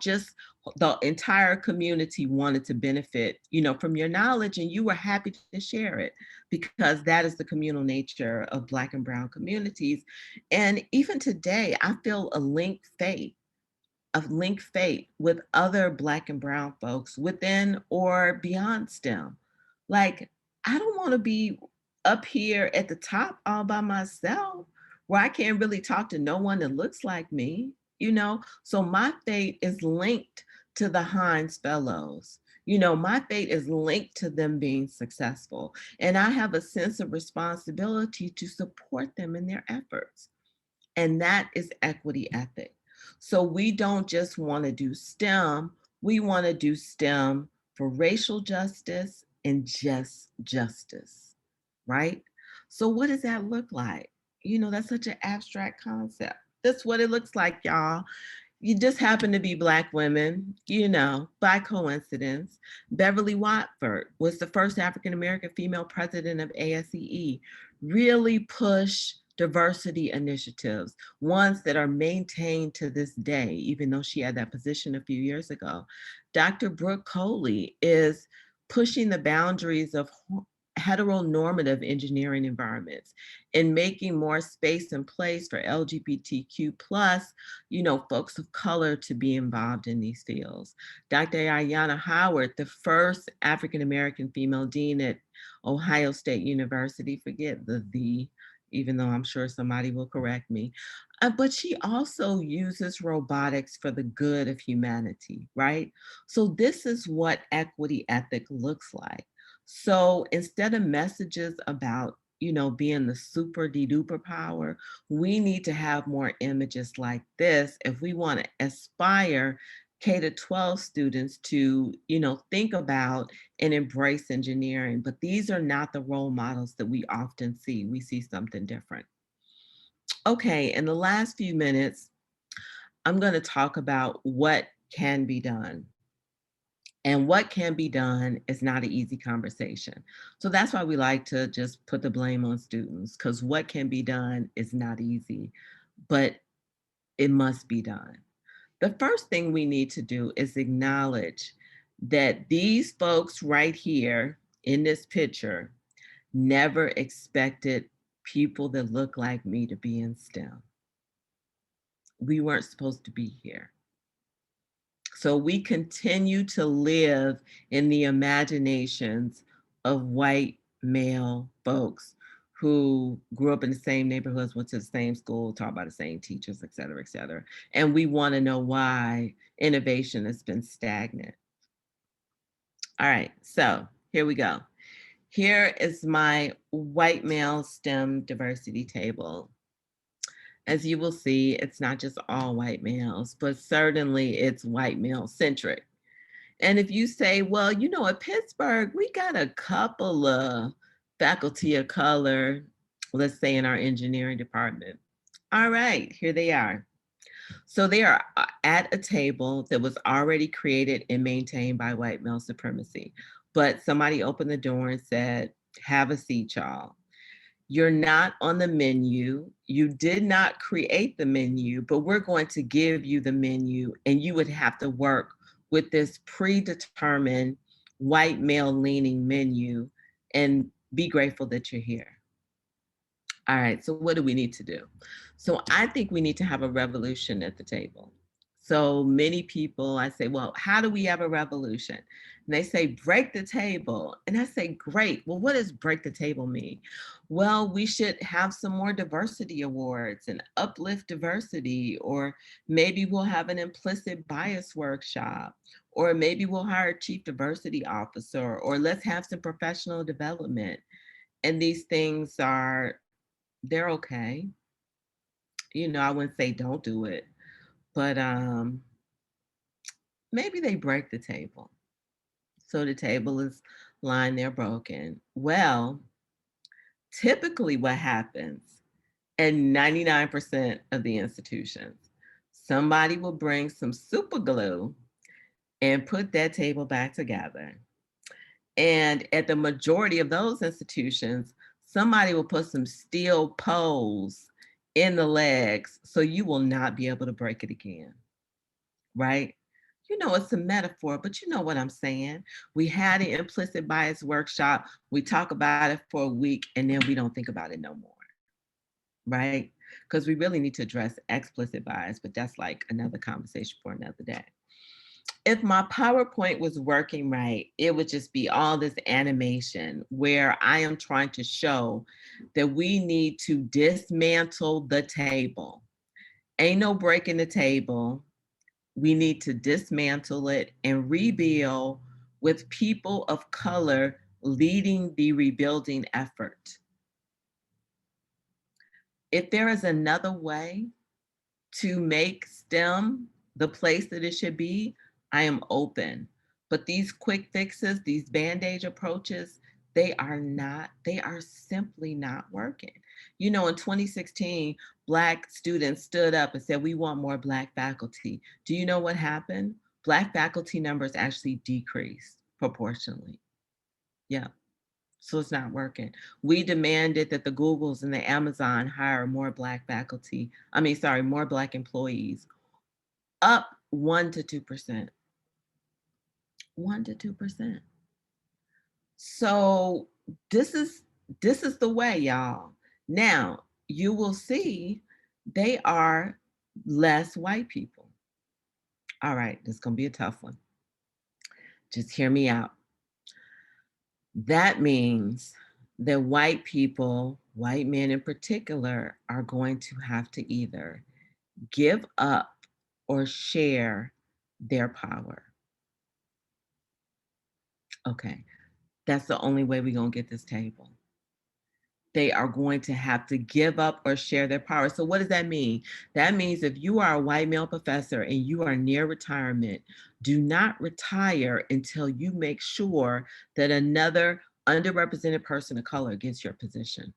just the entire community wanted to benefit, from your knowledge, and you were happy to share it because that is the communal nature of Black and brown communities. And even today, I feel a link fate with other Black and brown folks within or beyond STEM. Like, I don't want to be up here at the top all by myself where I can't really talk to no one that looks like me. So my fate is linked to the Heinz Fellows. My fate is linked to them being successful. And I have a sense of responsibility to support them in their efforts. And that is equity ethic. So we don't just want to do STEM, we want to do STEM for racial justice and just justice, right? So what does that look like? That's such an abstract concept. That's what it looks like, y'all. You just happen to be Black women, by coincidence. Beverly Watford was the first African-American female president of ASCE, really push diversity initiatives, ones that are maintained to this day, even though she had that position a few years ago. Dr. Brooke Coley is pushing the boundaries of heteronormative engineering environments and making more space and place for LGBTQ plus, folks of color to be involved in these fields. Dr. Ayanna Howard, the first African-American female dean at Ohio State University, forget the, even though I'm sure somebody will correct me, but she also uses robotics for the good of humanity, right? So this is what equity ethic looks like. So instead of messages about, being the super duper power, we need to have more images like this if we want to aspire K to 12 students to, think about and embrace engineering. But these are not the role models that we often see. We see something different. Okay, in the last few minutes, I'm going to talk about what can be done. And what can be done is not an easy conversation. So that's why we like to just put the blame on students, because what can be done is not easy, but it must be done. The first thing we need to do is acknowledge that these folks right here in this picture never expected people that look like me to be in STEM. We weren't supposed to be here. So we continue to live in the imaginations of white male folks who grew up in the same neighborhoods, went to the same school, taught by the same teachers, et cetera, et cetera. And we want to know why innovation has been stagnant. All right, so here we go. Here is my white male STEM diversity table. as you will see, it's not just all white males, but certainly it's white male centric. And if you say, well, you know, at Pittsburgh, we got a couple of faculty of color, let's say in our engineering department. All right, here they are. So they are at a table that was already created and maintained by white male supremacy. But somebody opened the door and said, have a seat, y'all. You're not on the menu. You did not create the menu, but we're going to give you the menu, and you would have to work with this predetermined white male leaning menu and be grateful that you're here. All right, so what do we need to do? So I think we need to have a revolution at the table. So many people, I say, well, how do we have a revolution? And they say, break the table. And I say, great. Well, what does break the table mean? Well, we should have some more diversity awards and uplift diversity, or maybe we'll have an implicit bias workshop, or maybe we'll hire a chief diversity officer, or let's have some professional development. And these things they're okay. You know, I wouldn't say don't do it, but maybe they break the table. So the table is lying there broken. Well, typically what happens in 99% of the institutions, somebody will bring some super glue and put that table back together. And at the majority of those institutions, somebody will put some steel poles in the legs so you will not be able to break it again, right? You know, it's a metaphor, but you know what I'm saying. We had an implicit bias workshop. We talk about it for a week and then we don't think about it no more, right? Because we really need to address explicit bias, but that's like another conversation for another day. If my PowerPoint was working right, it would just be all this animation where I am trying to show that we need to dismantle the table. Ain't no breaking the table. We need to dismantle it and rebuild with people of color leading the rebuilding effort. If there is another way to make STEM the place that it should be, I am open. But these quick fixes, these band-aid approaches, they are simply not working. You know, in 2016, Black students stood up and said, we want more Black faculty. Do you know what happened? Black faculty numbers actually decreased proportionally. Yeah. So it's not working. We demanded that the Googles and the Amazon hire more Black faculty. More Black employees, up 1 to 2%. 1 to 2%. So this is the way, y'all. Now you will see they are less white people. All right, this is gonna be a tough one. Just hear me out. That means that white people, white men in particular, are going to have to either give up or share their power. Okay, that's the only way we're going to get this table. They are going to have to give up or share their power. So what does that mean? That means if you are a white male professor and you are near retirement, do not retire until you make sure that another underrepresented person of color gets your position.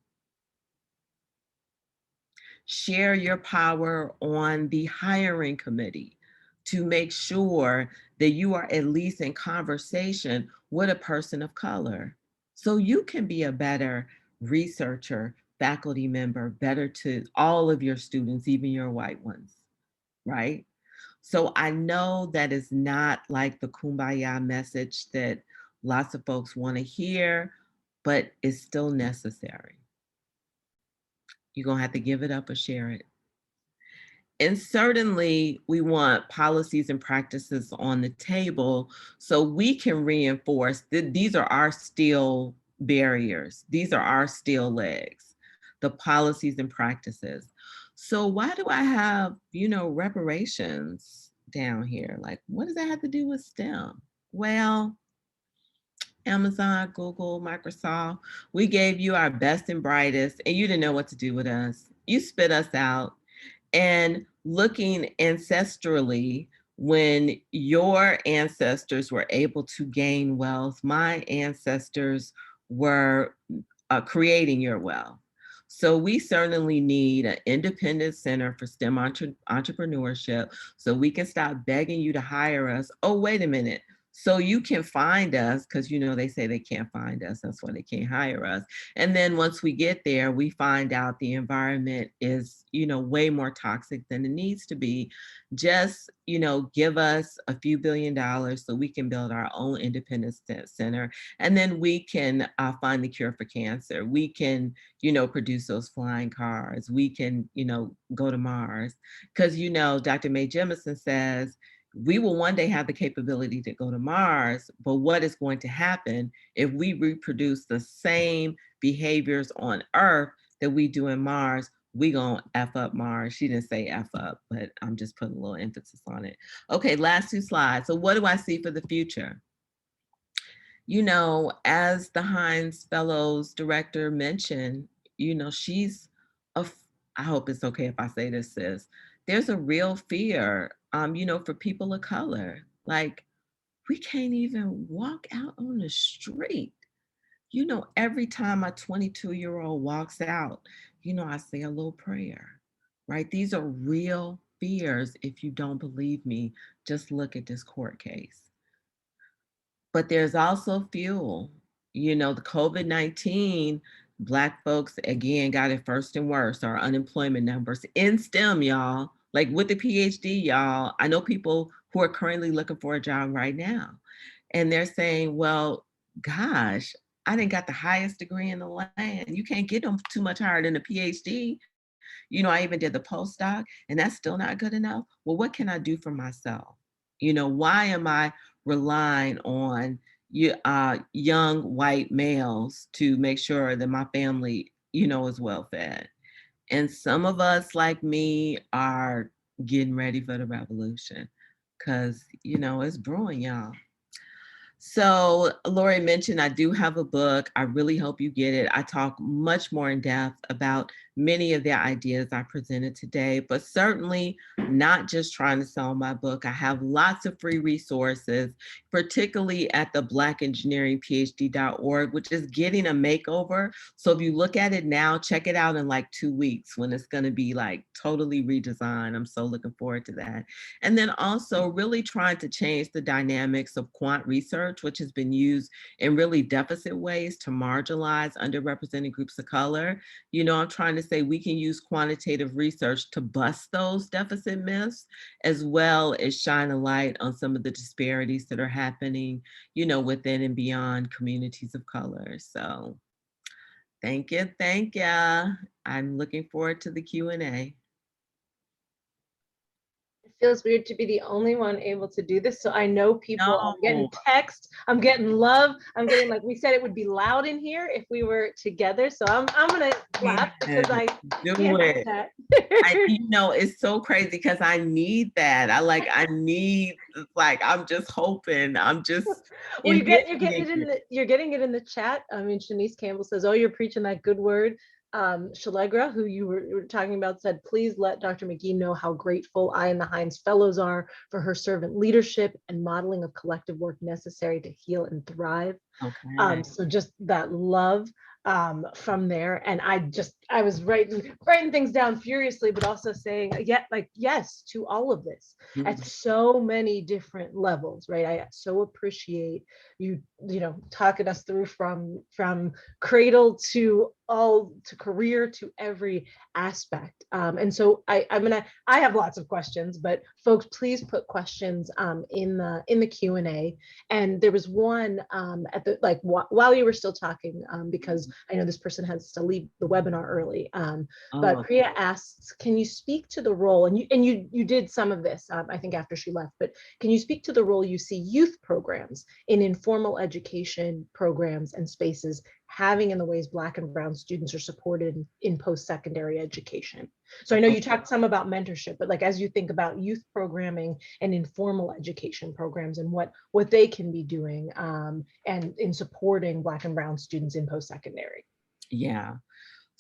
Share your power on the hiring committee to make sure that you are at least in conversation with a person of color so you can be a better researcher, faculty member, better to all of your students, even your white ones, right? So I know that is not like the kumbaya message that lots of folks want to hear, but it's still necessary. You're going to have to give it up or share it. And certainly we want policies and practices on the table so we can reinforce that these are our steel barriers. These are our steel legs, the policies and practices. So why do I have, reparations down here? Like, what does that have to do with STEM? Well, Amazon, Google, Microsoft, we gave you our best and brightest and you didn't know what to do with us. You spit us out. And looking ancestrally, when your ancestors were able to gain wealth, my ancestors were creating your wealth. So we certainly need an independent center for STEM entrepreneurship so we can stop begging you to hire us. Oh, wait a minute. So you can find us, because they say they can't find us. That's why they can't hire us. And then once we get there, we find out the environment is, way more toxic than it needs to be. Just, give us a few $billions so we can build our own independent center. And then we can find the cure for cancer. We can, produce those flying cars. We can, go to Mars. Because, Dr. Mae Jemison says, we will one day have the capability to go to Mars, but what is going to happen if we reproduce the same behaviors on Earth that we do in Mars? We gonna F up Mars. She didn't say F up, but I'm just putting a little emphasis on it. Okay, last two slides. So what do I see for the future? As the Heinz Fellows director mentioned, she's I hope it's okay if I say this, sis. There's a real fear, for people of color. Like, we can't even walk out on the street. Every time my 22-year-old walks out, I say a little prayer, right? These are real fears. If you don't believe me, just look at this court case. But there's also fuel. The COVID-19, Black folks, again, got it first and worst, our unemployment numbers in STEM, y'all. Like with the PhD, y'all, I know people who are currently looking for a job right now. And they're saying, well, gosh, I didn't got the highest degree in the land. You can't get them too much higher than a PhD. I even did the postdoc, and that's still not good enough. Well, what can I do for myself? Why am I relying on young white males to make sure that my family, is well fed? And some of us, like me, are getting ready for the revolution because, it's brewing, y'all. So Lori mentioned I do have a book. I really hope you get it. I talk much more in depth about many of the ideas I presented today, but certainly not just trying to sell my book. I have lots of free resources, particularly at the blackengineeringphd.org, which is getting a makeover. So if you look at it now, check it out in like 2 weeks when it's going to be like totally redesigned. I'm so looking forward to that. And then also really trying to change the dynamics of quant research, which has been used in really deficit ways to marginalize underrepresented groups of color. I'm trying to say we can use quantitative research to bust those deficit myths, as well as shine a light on some of the disparities that are happening, within and beyond communities of color. So thank you. Thank you. I'm looking forward to the Q&A. It feels weird to be the only one able to do this. So I know people are getting text. I'm getting love. I'm getting, like we said, it would be loud in here if we were together. So I'm gonna clap because I do can't it. do that. It's so crazy because I need that. I'm just hoping. I'm just. Well, you're getting it in the chat. I mean, Shanice Campbell says, "Oh, you're preaching that good word." Shalegra, who you were talking about, said, please let Dr. McGee know how grateful I and the Heinz Fellows are for her servant leadership and modeling of collective work necessary to heal and thrive. Okay. So just that love from there. And I was writing things down furiously, but also saying, yes to all of this at so many different levels, right? I so appreciate you talking us through from cradle to career to every aspect. And so I have lots of questions, but folks, please put questions in the Q&A. And there was one at the while you were still talking, because I know this person has to leave the webinar early. But Priya asks, can you speak to the role, and you did some of this, I think after she left, but can you speak to the role you see youth programs in informal education programs and spaces having in the ways Black and Brown students are supported in post-secondary education? So I know you talked some about mentorship, but like as you think about youth programming and informal education programs and what they can be doing and in supporting Black and Brown students in post-secondary. Yeah.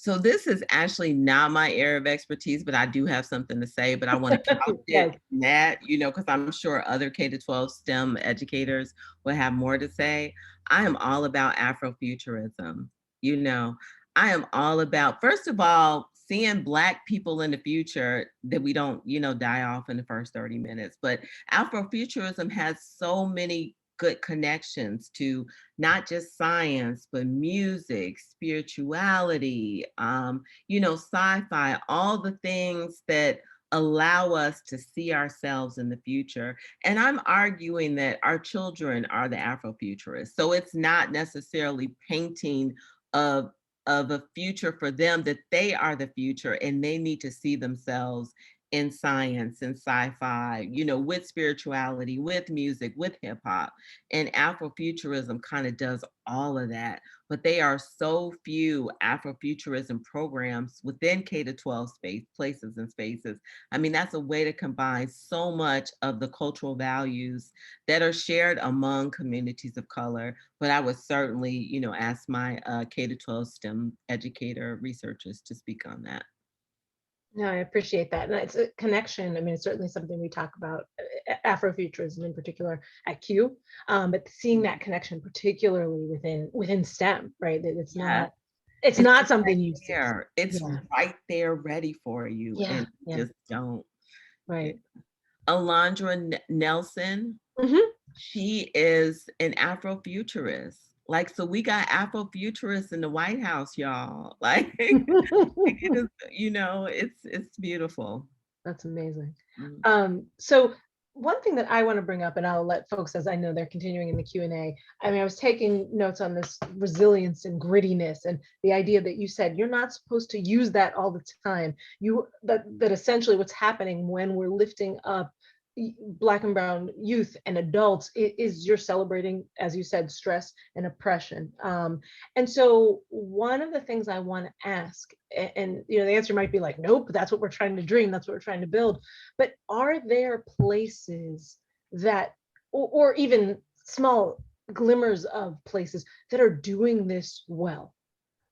So this is actually not my area of expertise, but I do have something to say, but I want to couch it Yes. in that, because I'm sure other K-12 STEM educators will have more to say. I am all about Afrofuturism. You know, I am all about, first of all, seeing Black people in the future that we don't, die off in the first 30 minutes. But Afrofuturism has so many good connections to not just science, but music, spirituality, sci-fi, all the things that allow us to see ourselves in the future. And I'm arguing that our children are the Afrofuturists. So it's not necessarily painting of a future for them, that they are the future and they need to see themselves in science and sci-fi, with spirituality, with music, with hip hop. And Afrofuturism kind of does all of that, but they are so few Afrofuturism programs within K-12 places and spaces. I mean, that's a way to combine so much of the cultural values that are shared among communities of color. But I would certainly, ask my K-12 STEM educator researchers to speak on that. No, I appreciate that. And it's a connection. I mean, it's certainly something we talk about, Afrofuturism in particular at Q, but seeing that connection, particularly within STEM, right? That it's Yeah. not something Right you see. there. It's Yeah, right there ready for you, yeah, and yeah, just don't. Yeah. right. Alondra Nelson, Hmm. she is an Afrofuturist. Like, so we got Afrofuturists in the White House, y'all. Like, it is, it's beautiful. That's amazing. Mm. So one thing that I want to bring up, and I'll let folks, as I know they're continuing in the Q&A. I mean, I was taking notes on this resilience and grittiness, and the idea that you said you're not supposed to use that all the time. That essentially what's happening when we're lifting up Black and brown youth and adults is you're celebrating, as you said, stress and oppression. And so one of the things I want to ask, and the answer might be like, nope, that's what we're trying to dream, that's what we're trying to build. But are there places that, or even small glimmers of places that are doing this well?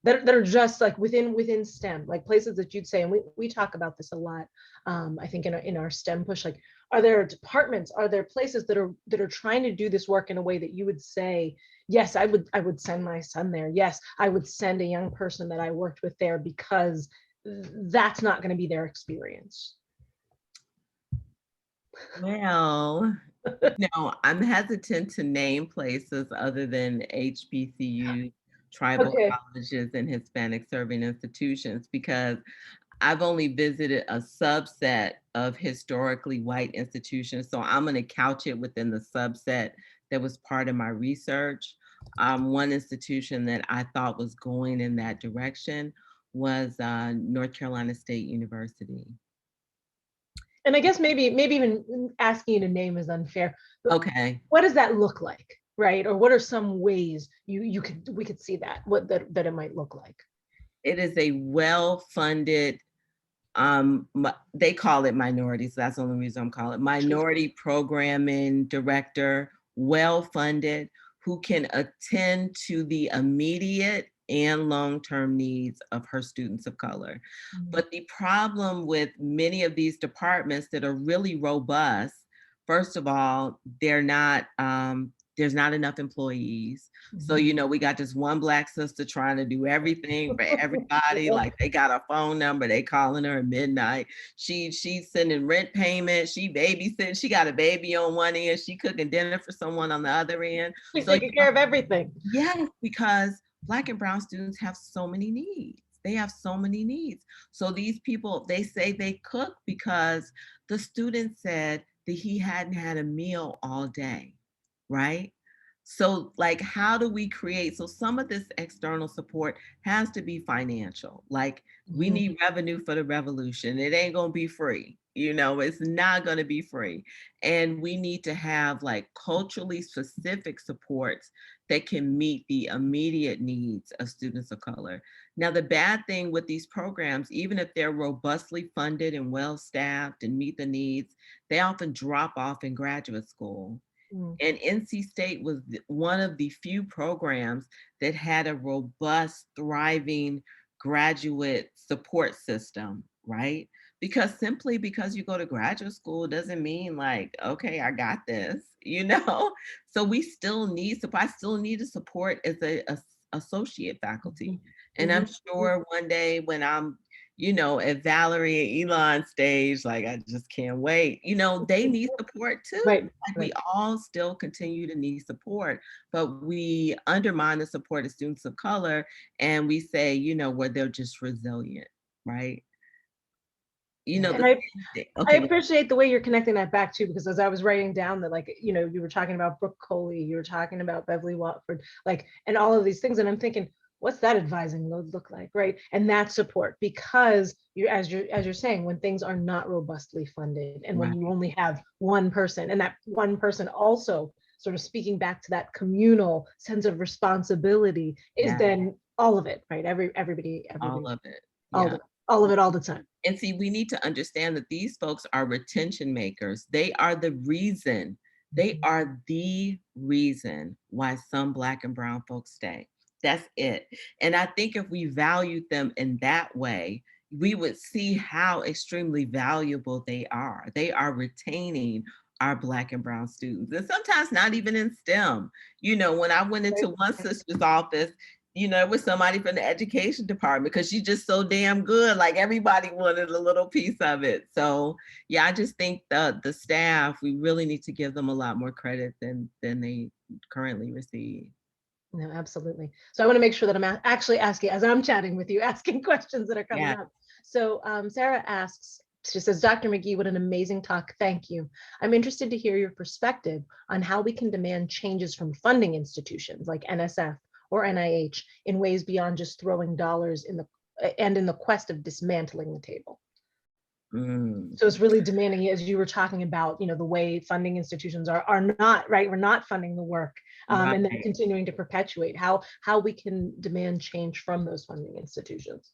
That are just like within STEM, like places that you'd say, and we talk about this a lot, I think in our STEM push, like, are there departments, are there places that are trying to do this work in a way that you would say, yes, I would send my son there, yes, I would send a young person that I worked with there, because that's not going to be their experience. Well, I'm hesitant to name places other than HBCU, tribal Okay. colleges, and Hispanic serving institutions, because I've only visited a subset of historically white institutions. So I'm going to couch it within the subset that was part of my research. One institution that I thought was going in that direction was North Carolina State University. And I guess maybe even asking you to name is unfair, but Okay. what does that look like, right? Or what are some ways we could see that, what that it might look like? It is a well-funded, they call it minorities. That's the only reason I'm calling it minority programming director, well-funded, who can attend to the immediate and long-term needs of her students of color. Mm-hmm. But the problem with many of these departments that are really robust, first of all, there's not enough employees. So, we got this one Black sister trying to do everything for everybody. Like, they got a phone number, they calling her at midnight. She's sending rent payments, she babysitting, she got a baby on one end, she cooking dinner for someone on the other end. She's So, taking care of everything. yes, because Black and brown students have so many needs. They have so many needs. So these people, they say they cook because the student said that he hadn't had a meal all day, right? So, like, how do we create? So some of this external support has to be financial. Like, we need revenue for the revolution. It ain't gonna be free. It's not gonna be free. And we need to have like culturally specific supports that can meet the immediate needs of students of color. Now, the bad thing with these programs, even if they're robustly funded and well-staffed and meet the needs, they often drop off in graduate school. And NC State was one of the few programs that had a robust, thriving graduate support system, right? Simply because you go to graduate school doesn't mean like, okay, I got this, you know? So we still need support. I still need the support as a associate faculty. And I'm sure one day when I'm, at Valerie and Elon's stage, like I just can't wait. They need support too. Right, Like we right. all still continue to need support, but we undermine the support of students of color and we say, where they're just resilient, right? And The same thing. I Okay. appreciate the way you're connecting that back too, because as I was writing down that, like, you were talking about Brooke Coley, you were talking about Beverly Watford, like, and all of these things. And I'm thinking, what's that advising load look like, right? And that support, because as you're saying, when things are not robustly funded, and when Right. you only have one person, and that one person also sort of speaking back to that communal sense of responsibility, is Yeah. then all of it, right? Everybody, All of it. all Yeah. of it, all of it, all the time. And see, we need to understand that these folks are retention makers. They are the reason, why some Black and brown folks stay. That's it. And I think if we valued them in that way, we would see how extremely valuable they are. They are retaining our Black and brown students, and sometimes not even in STEM. When I went into one sister's office, it was somebody from the education department because she's just so damn good. Like everybody wanted a little piece of it. So yeah, I just think the staff, we really need to give them a lot more credit than they currently receive. No, absolutely. So I want to make sure that I'm actually asking, as I'm chatting with you, asking questions that are coming Yeah. up. So Sarah asks, she says, Dr. McGee, what an amazing talk. Thank you. I'm interested to hear your perspective on how we can demand changes from funding institutions like NSF or NIH in ways beyond just throwing dollars in the quest of dismantling the table. So it's really demanding, as you were talking about, the way funding institutions are not, right? We're not funding the work, and then continuing to perpetuate how we can demand change from those funding institutions.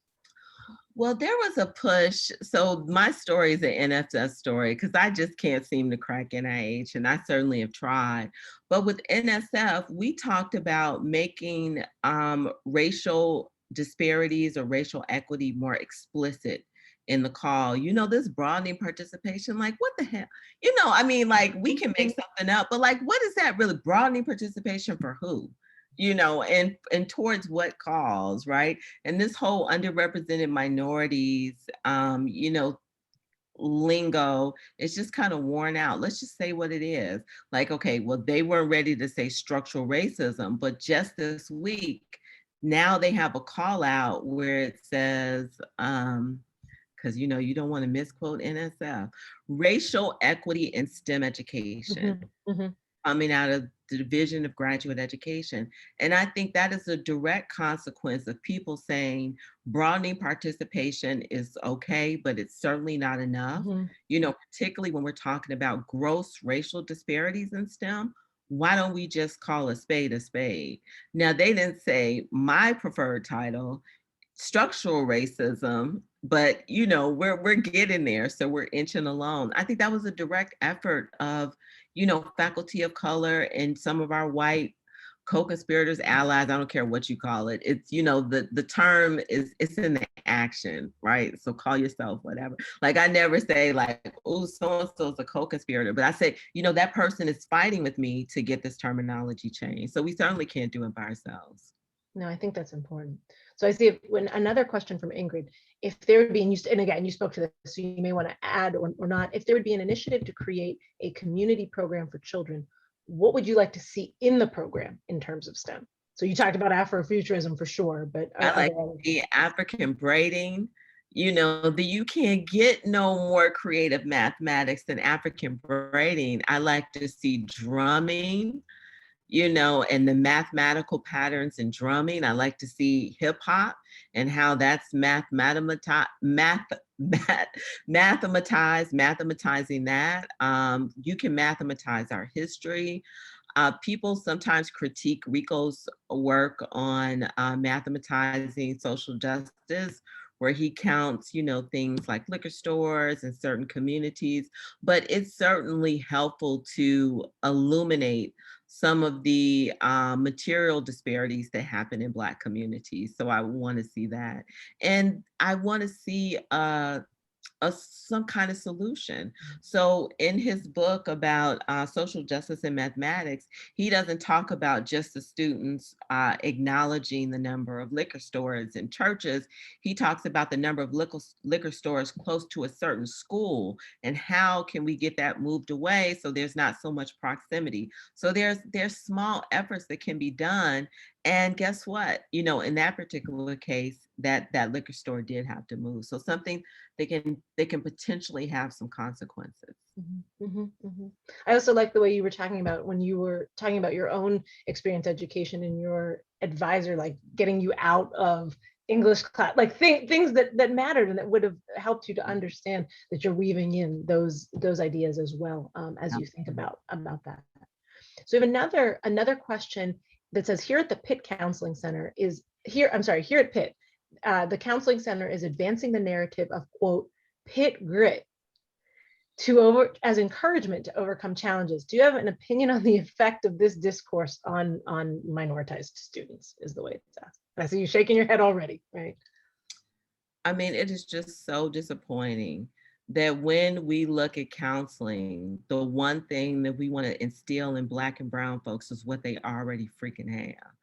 Well, there was a push. So my story is an NSF story because I just can't seem to crack NIH, and I certainly have tried. But with NSF, we talked about making racial disparities or racial equity more explicit in the call. This broadening participation, like what the hell? Like we can make something up, but like, what is that really? Broadening participation for who? And towards what cause, right? And this whole underrepresented minorities, lingo, it's just kind of worn out. Let's just say what it is. Like, okay, well, they weren't ready to say structural racism, but just this week, now they have a call out where it says, because you don't want to misquote NSF, racial equity in STEM education. Coming out of the Division of Graduate Education. And I think that is a direct consequence of people saying broadening participation is okay, but it's certainly not enough. Particularly when we're talking about gross racial disparities in STEM. Why don't we just call a spade a spade? Now, they didn't say my preferred title, structural racism, but we're getting there, so we're inching along. I think that was a direct effort of faculty of color and some of our white co-conspirators, allies, I don't care what you call it. It's the term is, it's in the action, right? So call yourself whatever. Like I never say like, oh, so-and-so is a co-conspirator, but I say, that person is fighting with me to get this terminology changed. So we certainly can't do it by ourselves. No, I think that's important. So I see when another question from Ingrid, if there would be, and again, you spoke to this, so you may want to add or not, if there would be an initiative to create a community program for children, what would you like to see in the program in terms of STEM? So you talked about Afrofuturism for sure, but I like the African braiding. You can't get no more creative mathematics than African braiding. I like to see drumming, and the mathematical patterns in drumming. I like to see hip hop and how that's mathematizing that. You can mathematize our history. People sometimes critique Rico's work on mathematizing social justice, where he counts, things like liquor stores and certain communities, but it's certainly helpful to illuminate some of the material disparities that happen in Black communities. So I want to see that. And I want to see some kind of solution. So in his book about social justice and mathematics, he doesn't talk about just the students acknowledging the number of liquor stores and churches. He talks about the number of liquor stores close to a certain school and how can we get that moved away so there's not so much proximity. So there's small efforts that can be done. And guess what? You know, in that particular case, that liquor store did have to move. So something they can potentially have some consequences. I also like the way you were talking about when you were talking about your own experience education and your advisor, like getting you out of English class, like things that mattered and that would have helped you to understand that you're weaving in those ideas as well, as you think about that. So we have another question that says, here at the Pitt Counseling Center here at Pitt, the Counseling Center is advancing the narrative of, quote, Pitt grit as encouragement to overcome challenges. Do you have an opinion on the effect of this discourse on minoritized students, is the way it's asked. I see you shaking your head already, right? I mean, it is just so disappointing that when we look at counseling, the one thing that we want to instill in Black and brown folks is what they already freaking have.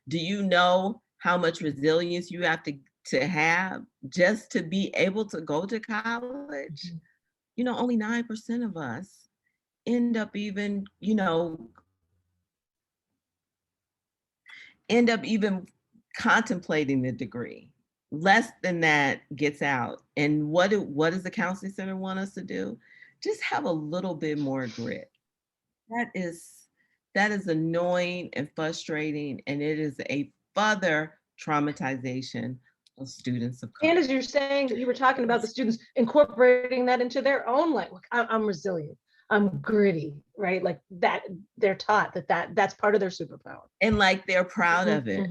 Do you know how much resilience you have to have just to be able to go to college? You know, only 9% of us end up even, contemplating the degree. Less than that gets out. And what does the counseling center want us to do? Just have a little bit more grit. That is annoying and frustrating, and it is a further traumatization of students of color. And as you're saying that you were talking about the students incorporating that into their own life. I'm resilient, I'm gritty, right? Like that they're taught that's part of their superpower. And like they're proud of it.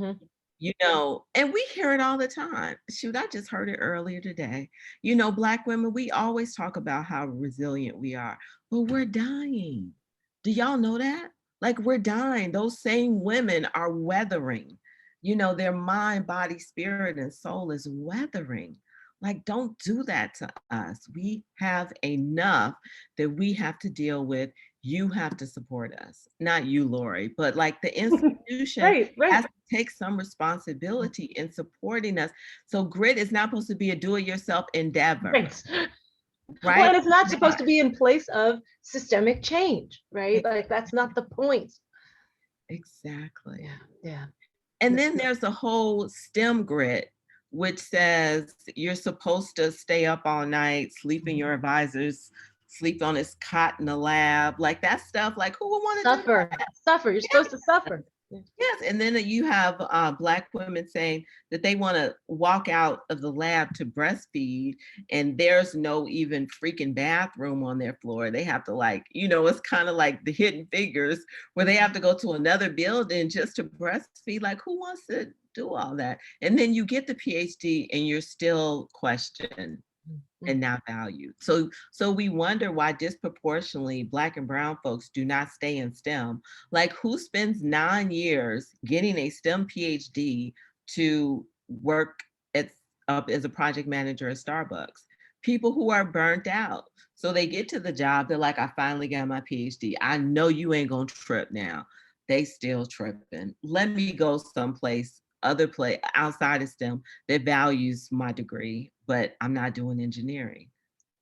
You know, and we hear it all the time. Shoot, I just heard it earlier today. You know, Black women, we always talk about how resilient we are, but we're dying. Do y'all know that? Like we're dying. Those same women are weathering. You know, their mind, body, spirit, and soul is weathering. Like, don't do that to us. We have enough that we have to deal with. You have to support us. Not you, Lori, but like the institution right. has to take some responsibility in supporting us. So grit is not supposed to be a do-it-yourself endeavor. Right? Well, and it's not supposed to be in place of systemic change, right? Like that's not the point. Exactly. Yeah. And then there's the whole STEM grit, which says you're supposed to stay up all night, sleep in your advisor's, sleep on his cot in the lab, like that stuff. Like who would want to do that? Suffer. You're supposed to suffer. Yes, and then you have Black women saying that they want to walk out of the lab to breastfeed, and there's no even freaking bathroom on their floor. They have to it's kind of like the Hidden Figures where they have to go to another building just to breastfeed. Like who wants to do all that? And then you get the PhD and you're still questioned and not valued. So we wonder why disproportionately Black and brown folks do not stay in STEM. Like who spends 9 years getting a STEM PhD to work up as a project manager at Starbucks? People who are burnt out. So they get to the job, they're like, I finally got my PhD. I know you ain't gonna trip now. They still tripping. Let me go someplace other place outside of STEM that values my degree, but I'm not doing engineering,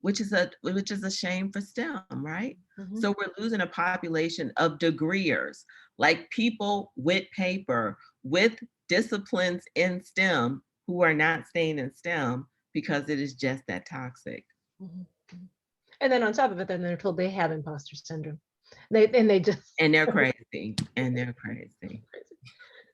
which is a shame for STEM, right? So we're losing a population of degreeers, like people with paper, with disciplines in STEM who are not staying in STEM because it is just that toxic. And then on top of it, then they're told they have imposter syndrome. And they're crazy.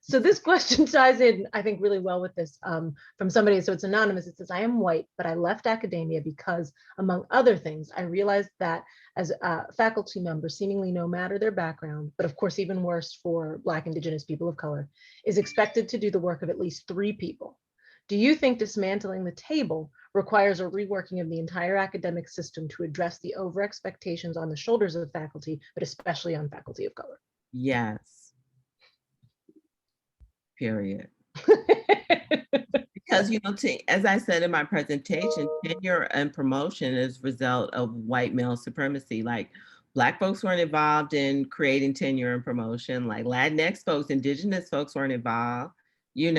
So this question ties in, I think, really well with this from somebody. So it's anonymous. It says, I am white, but I left academia because, among other things, I realized that as a faculty member, seemingly no matter their background, but of course, even worse for Black, Indigenous people of color, is expected to do the work of at least 3 people. Do you think dismantling the table requires a reworking of the entire academic system to address the over expectations on the shoulders of faculty, but especially on faculty of color? Yes. Period. Because, as I said in my presentation, tenure and promotion is a result of white male supremacy. Like, Black folks weren't involved in creating tenure and promotion. Like, Latinx folks, Indigenous folks weren't involved. We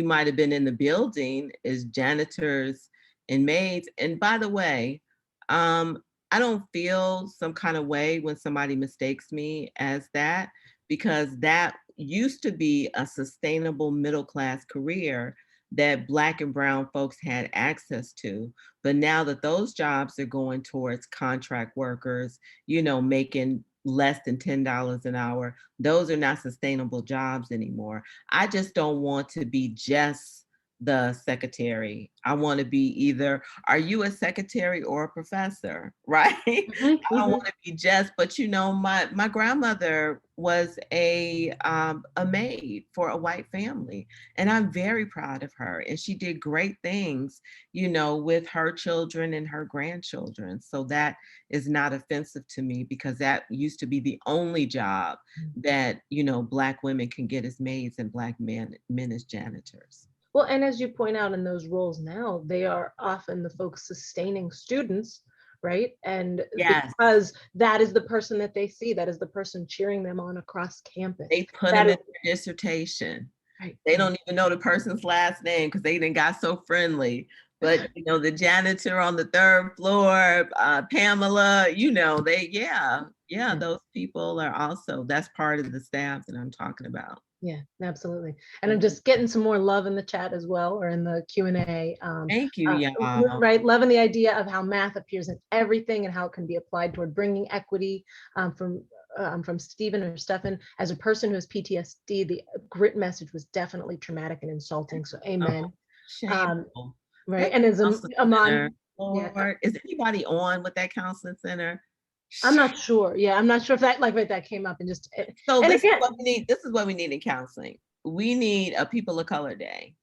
might have been in the building as janitors and maids. And by the way, I don't feel some kind of way when somebody mistakes me as that, because that used to be a sustainable middle class career that Black and brown folks had access to. But now that those jobs are going towards contract workers, making less than $10 an hour, those are not sustainable jobs anymore. I just don't want to be just the secretary. I want to be either, are you a secretary or a professor, right? I don't want to be just, but my grandmother was a maid for a white family, and I'm very proud of her. And she did great things, with her children and her grandchildren. So that is not offensive to me, because that used to be the only job that, Black women can get as maids and Black men as janitors. Well, and as you point out, in those roles now, they are often the folks sustaining students, right? And yes, because that is the person that they see, that is the person cheering them on across campus. They put them in their dissertation. Right. They don't even know the person's last name because they didn't got so friendly. But the janitor on the third floor, Pamela, those people are also, that's part of the staff that I'm talking about. Yeah, absolutely. And I'm just getting some more love in the chat as well, or in the Q&A. Thank you, y'all. Right, loving the idea of how math appears in everything and how it can be applied toward bringing equity. From Stephen or Stefan, as a person who has PTSD, the grit message was definitely traumatic and insulting. So amen. Right, and as Amon, is anybody on with that counseling center? I'm not sure. Yeah, I'm not sure if that came up and just. So this is what we need. This is what we need in counseling. We need a People of Color Day,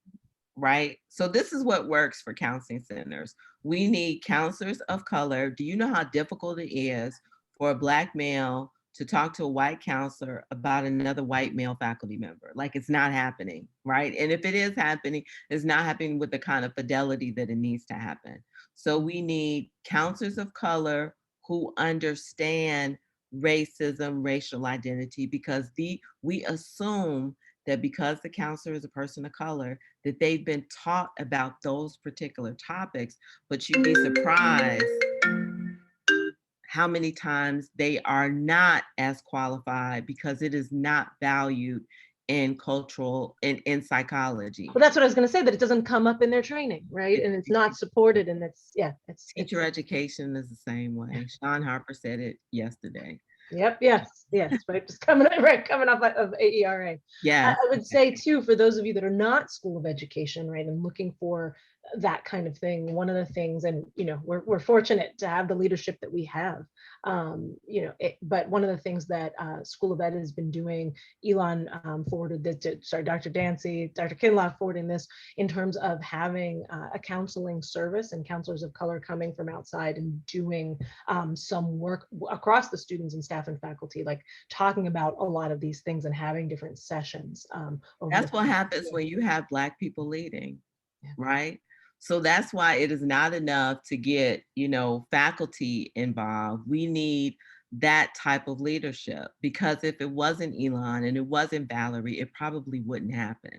right? So this is what works for counseling centers. We need counselors of color. Do you know how difficult it is for a Black male to talk to a white counselor about another white male faculty member? Like, it's not happening, right? And if it is happening, it's not happening with the kind of fidelity that it needs to happen. So we need counselors of color who understand racism, racial identity, because we assume that because the counselor is a person of color, that they've been taught about those particular topics, but you'd be surprised how many times they are not as qualified because it is not valued in cultural and in psychology. Well, that's what I was going to say, that it doesn't come up in their training, right? And it's not supported, and it's teacher education is the same way. Sean Harper said it yesterday. Yep. Yes. Right. Just coming off of AERA. Yeah. I would say too, for those of you that are not School of Education, right, and looking for that kind of thing, one of the things, and we're fortunate to have the leadership that we have, but one of the things that School of Ed has been doing, Elon forwarded this to, Dr. Dancy, Dr. Kinlock forwarding this, in terms of having a counseling service and counselors of color coming from outside and doing some work across the students and staff and faculty, like talking about a lot of these things and having different sessions. That's what happens when you have Black people leading, right? So that's why it is not enough to get, faculty involved. We need that type of leadership, because if it wasn't Elon and it wasn't Valerie, it probably wouldn't happen.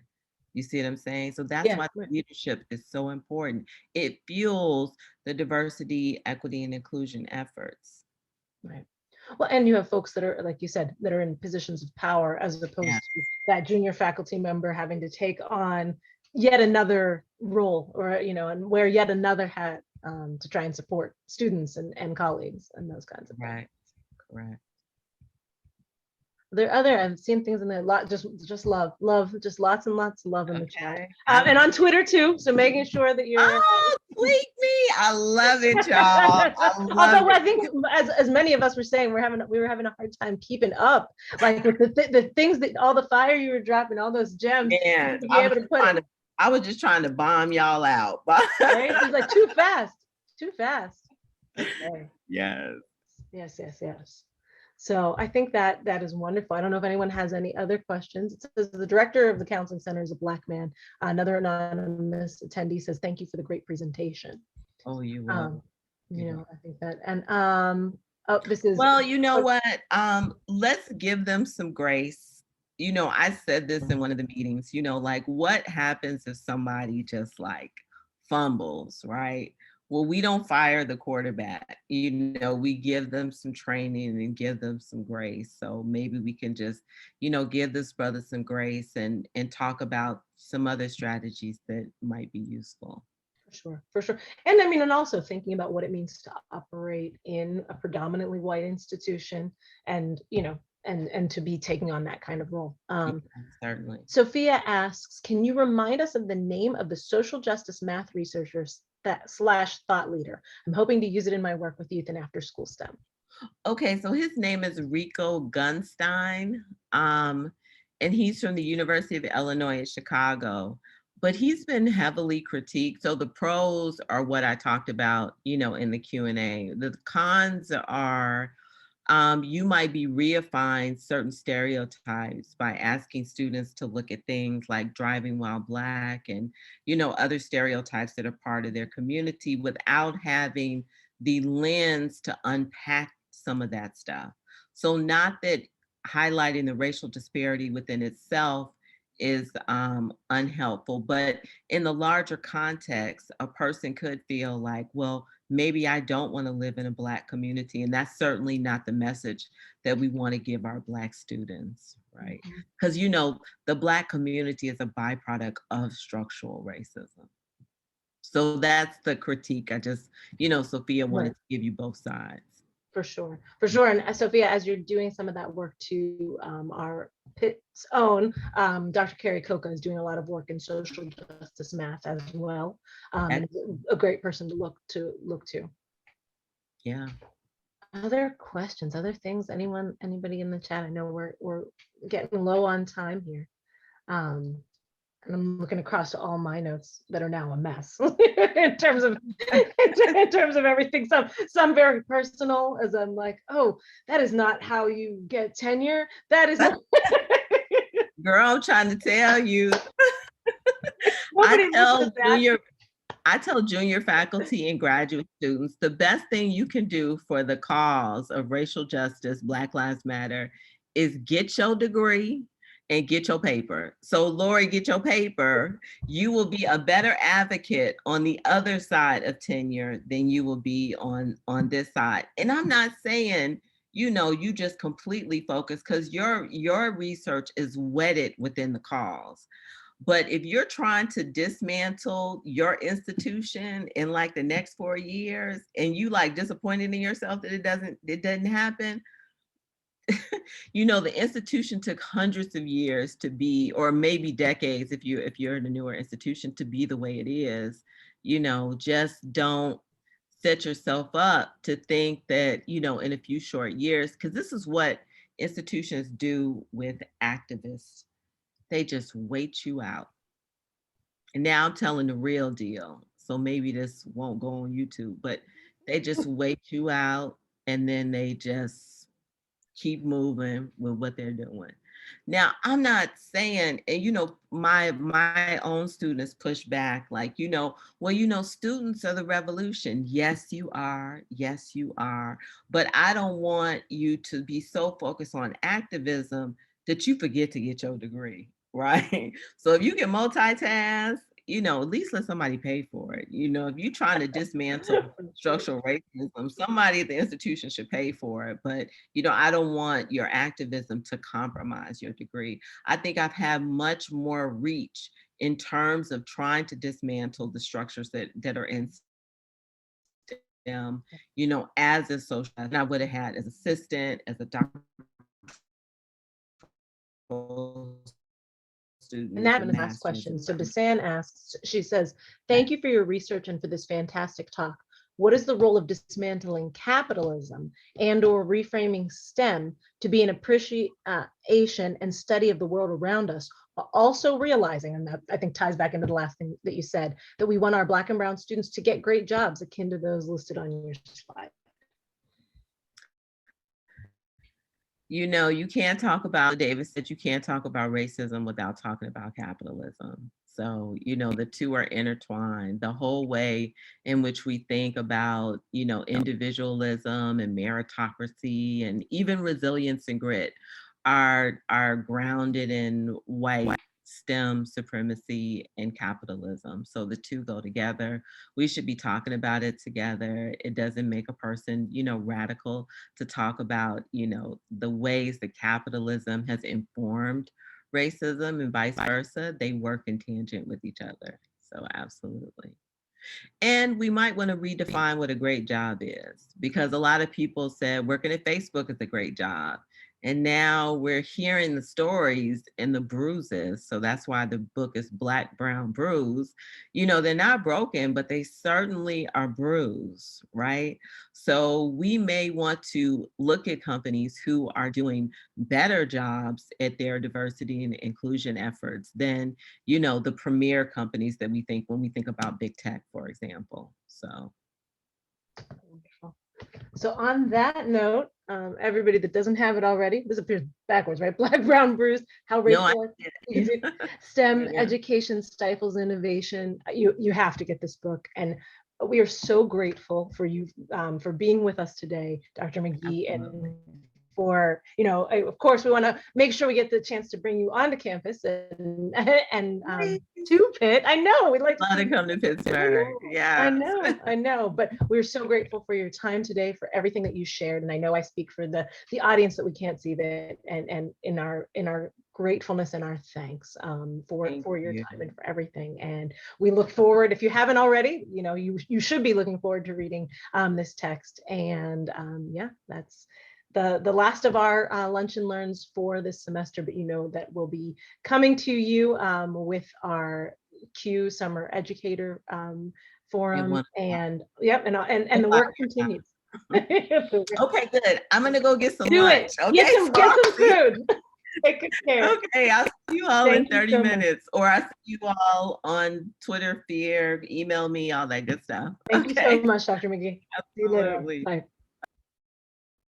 You see what I'm saying? So that's why leadership is so important. It fuels the diversity, equity, and inclusion efforts. Right. Well, and you have folks that are, like you said, that are in positions of power, as opposed to that junior faculty member having to take on yet another role, or and wear yet another hat to try and support students and colleagues and those kinds of things. Correct. There are other, I've seen things in there, just love, just lots and lots of love in the chat, and on Twitter too. So making sure that you're. Tweet me! I love it, y'all. Although I think, as many of us were saying, we were having a hard time keeping up, like with the things, that all the fire you were dropping, all those gems. Man, I was just trying to bomb y'all out. Right? It was like too fast. Okay. Yes. So I think that that is wonderful. I don't know if anyone has any other questions. It says the director of the counseling center is a Black man. Another anonymous attendee says, thank you for the great presentation. Oh, you will. You know, I think that, and oh, this is, Well, you know what? Let's give them some grace. You know, I said this in one of the meetings, you know, like what happens if somebody just like fumbles, right? Well, we don't fire the quarterback. You know, we give them some training and give them some grace. So maybe we can just, you know, give this brother some grace and talk about some other strategies that might be useful. for sure, for sure. And I mean, and also thinking about what it means to operate in a predominantly white institution and, you know, and to be taking on that kind of role. Yeah, certainly. Sophia asks, can you remind us of the name of the social justice math researchers that slash thought leader? I'm hoping to use it in my work with youth and after school STEM. Okay, so his name is Rico Gunstein, and he's from the University of Illinois at Chicago. But he's been heavily critiqued. So the pros are what I talked about, you know, in the Q&A. The cons are you might be reifying certain stereotypes by asking students to look at things like driving while Black and, you know, other stereotypes that are part of their community without having the lens to unpack some of that stuff. So not that highlighting the racial disparity within itself is unhelpful, but in the larger context, a person could feel like, well, maybe I don't want to live in a Black community. And that's certainly not the message that we want to give our Black students, right? Because, you know, the Black community is a byproduct of structural racism. So that's the critique. I just, you know, Sophia wanted to give you both sides. For sure, for sure. And Sophia, as you're doing some of that work too, our Pitt's own Dr. Carrie Coca is doing a lot of work in social justice math as well. A great person to look to. Yeah. Other questions, other things, anybody in the chat? I know we're getting low on time here. And I'm looking across to all my notes that are now a mess in terms of everything. Some very personal, as I'm like, oh, that is not how you get tenure. That is not. Girl, I'm trying to tell you. I tell junior faculty and graduate students, the best thing you can do for the cause of racial justice, Black Lives Matter, is get your degree and get your paper. So Lori, get your paper. You will be a better advocate on the other side of tenure than you will be on this side. And I'm not saying, you know, you just completely focus, because your research is wedded within the cause. But if you're trying to dismantle your institution in like the next 4 years and you like disappointed in yourself that it doesn't happen, you know, the institution took hundreds of years to be, or maybe decades if you're in a newer institution, to be the way it is. You know, just don't set yourself up to think that, you know, in a few short years, because this is what institutions do with activists. They just wait you out. And now I'm telling the real deal. So maybe this won't go on YouTube, but they just wait you out and then they just keep moving with what they're doing. Now, I'm not saying, and you know, my own students push back, like, you know, well, you know, students are the revolution. Yes, you are. Yes, you are. But I don't want you to be so focused on activism that you forget to get your degree, right? So if you can multitask, you know, at least let somebody pay for it. You know, if you're trying to dismantle structural racism, somebody at the institution should pay for it. But, you know, I don't want your activism to compromise your degree. I think I've had much more reach in terms of trying to dismantle the structures that are in STEM, you know, as a social, and I would have had as assistant, as a doctor. And that was the last question. So Desan asks, she says, thank you for your research and for this fantastic talk. What is the role of dismantling capitalism and or reframing STEM to be an appreciation and study of the world around us, while also realizing, and that I think ties back into the last thing that you said, that we want our Black and brown students to get great jobs akin to those listed on your slide? You know, you can't talk about, David said, you can't talk about racism without talking about capitalism. So, you know, the two are intertwined. The whole way in which we think about, you know, individualism and meritocracy and even resilience and grit are grounded in white STEM supremacy and capitalism. So the two go together. We should be talking about it together. It doesn't make a person, you know, radical to talk about, you know, the ways that capitalism has informed racism and vice versa. They work in tangent with each other. So absolutely. And we might want to redefine what a great job is, because a lot of people said working at Facebook is a great job. And now we're hearing the stories and the bruises. So that's why the book is Black, Brown, Bruised. You know, they're not broken, but they certainly are bruised, right? So we may want to look at companies who are doing better jobs at their diversity and inclusion efforts than, you know, the premier companies that we think when we think about big tech, for example. So. Wonderful. So on that note, everybody that doesn't have it already, this appears backwards, right? Black, Brown, Bruised, how racial STEM education stifles innovation. You have to get this book. And we are so grateful for you for being with us today, Dr. McGee, and for, you know, of course, we want to make sure we get the chance to bring you onto campus and to Pitt. I know we'd like to come to Pittsburgh. Yeah, I know. But we're so grateful for your time today, for everything that you shared. And I know I speak for the audience that we can't see that, and in our gratefulness and our thanks for your time and for everything. And we look forward, if you haven't already, you know, you should be looking forward to reading this text. And yeah, that's the last of our lunch and learns for this semester, but you know that we'll be coming to you with our Q Summer Educator Forum, and yep, and the work continues. Okay, good. I'm gonna go get some Do lunch. it. Okay, get some food. Take good care. Okay, I'll see you all in 30 minutes, or I'll see you all on Twitter, email me, all that good stuff. Thank you so much, Dr. McGee. Absolutely. See you later. Bye.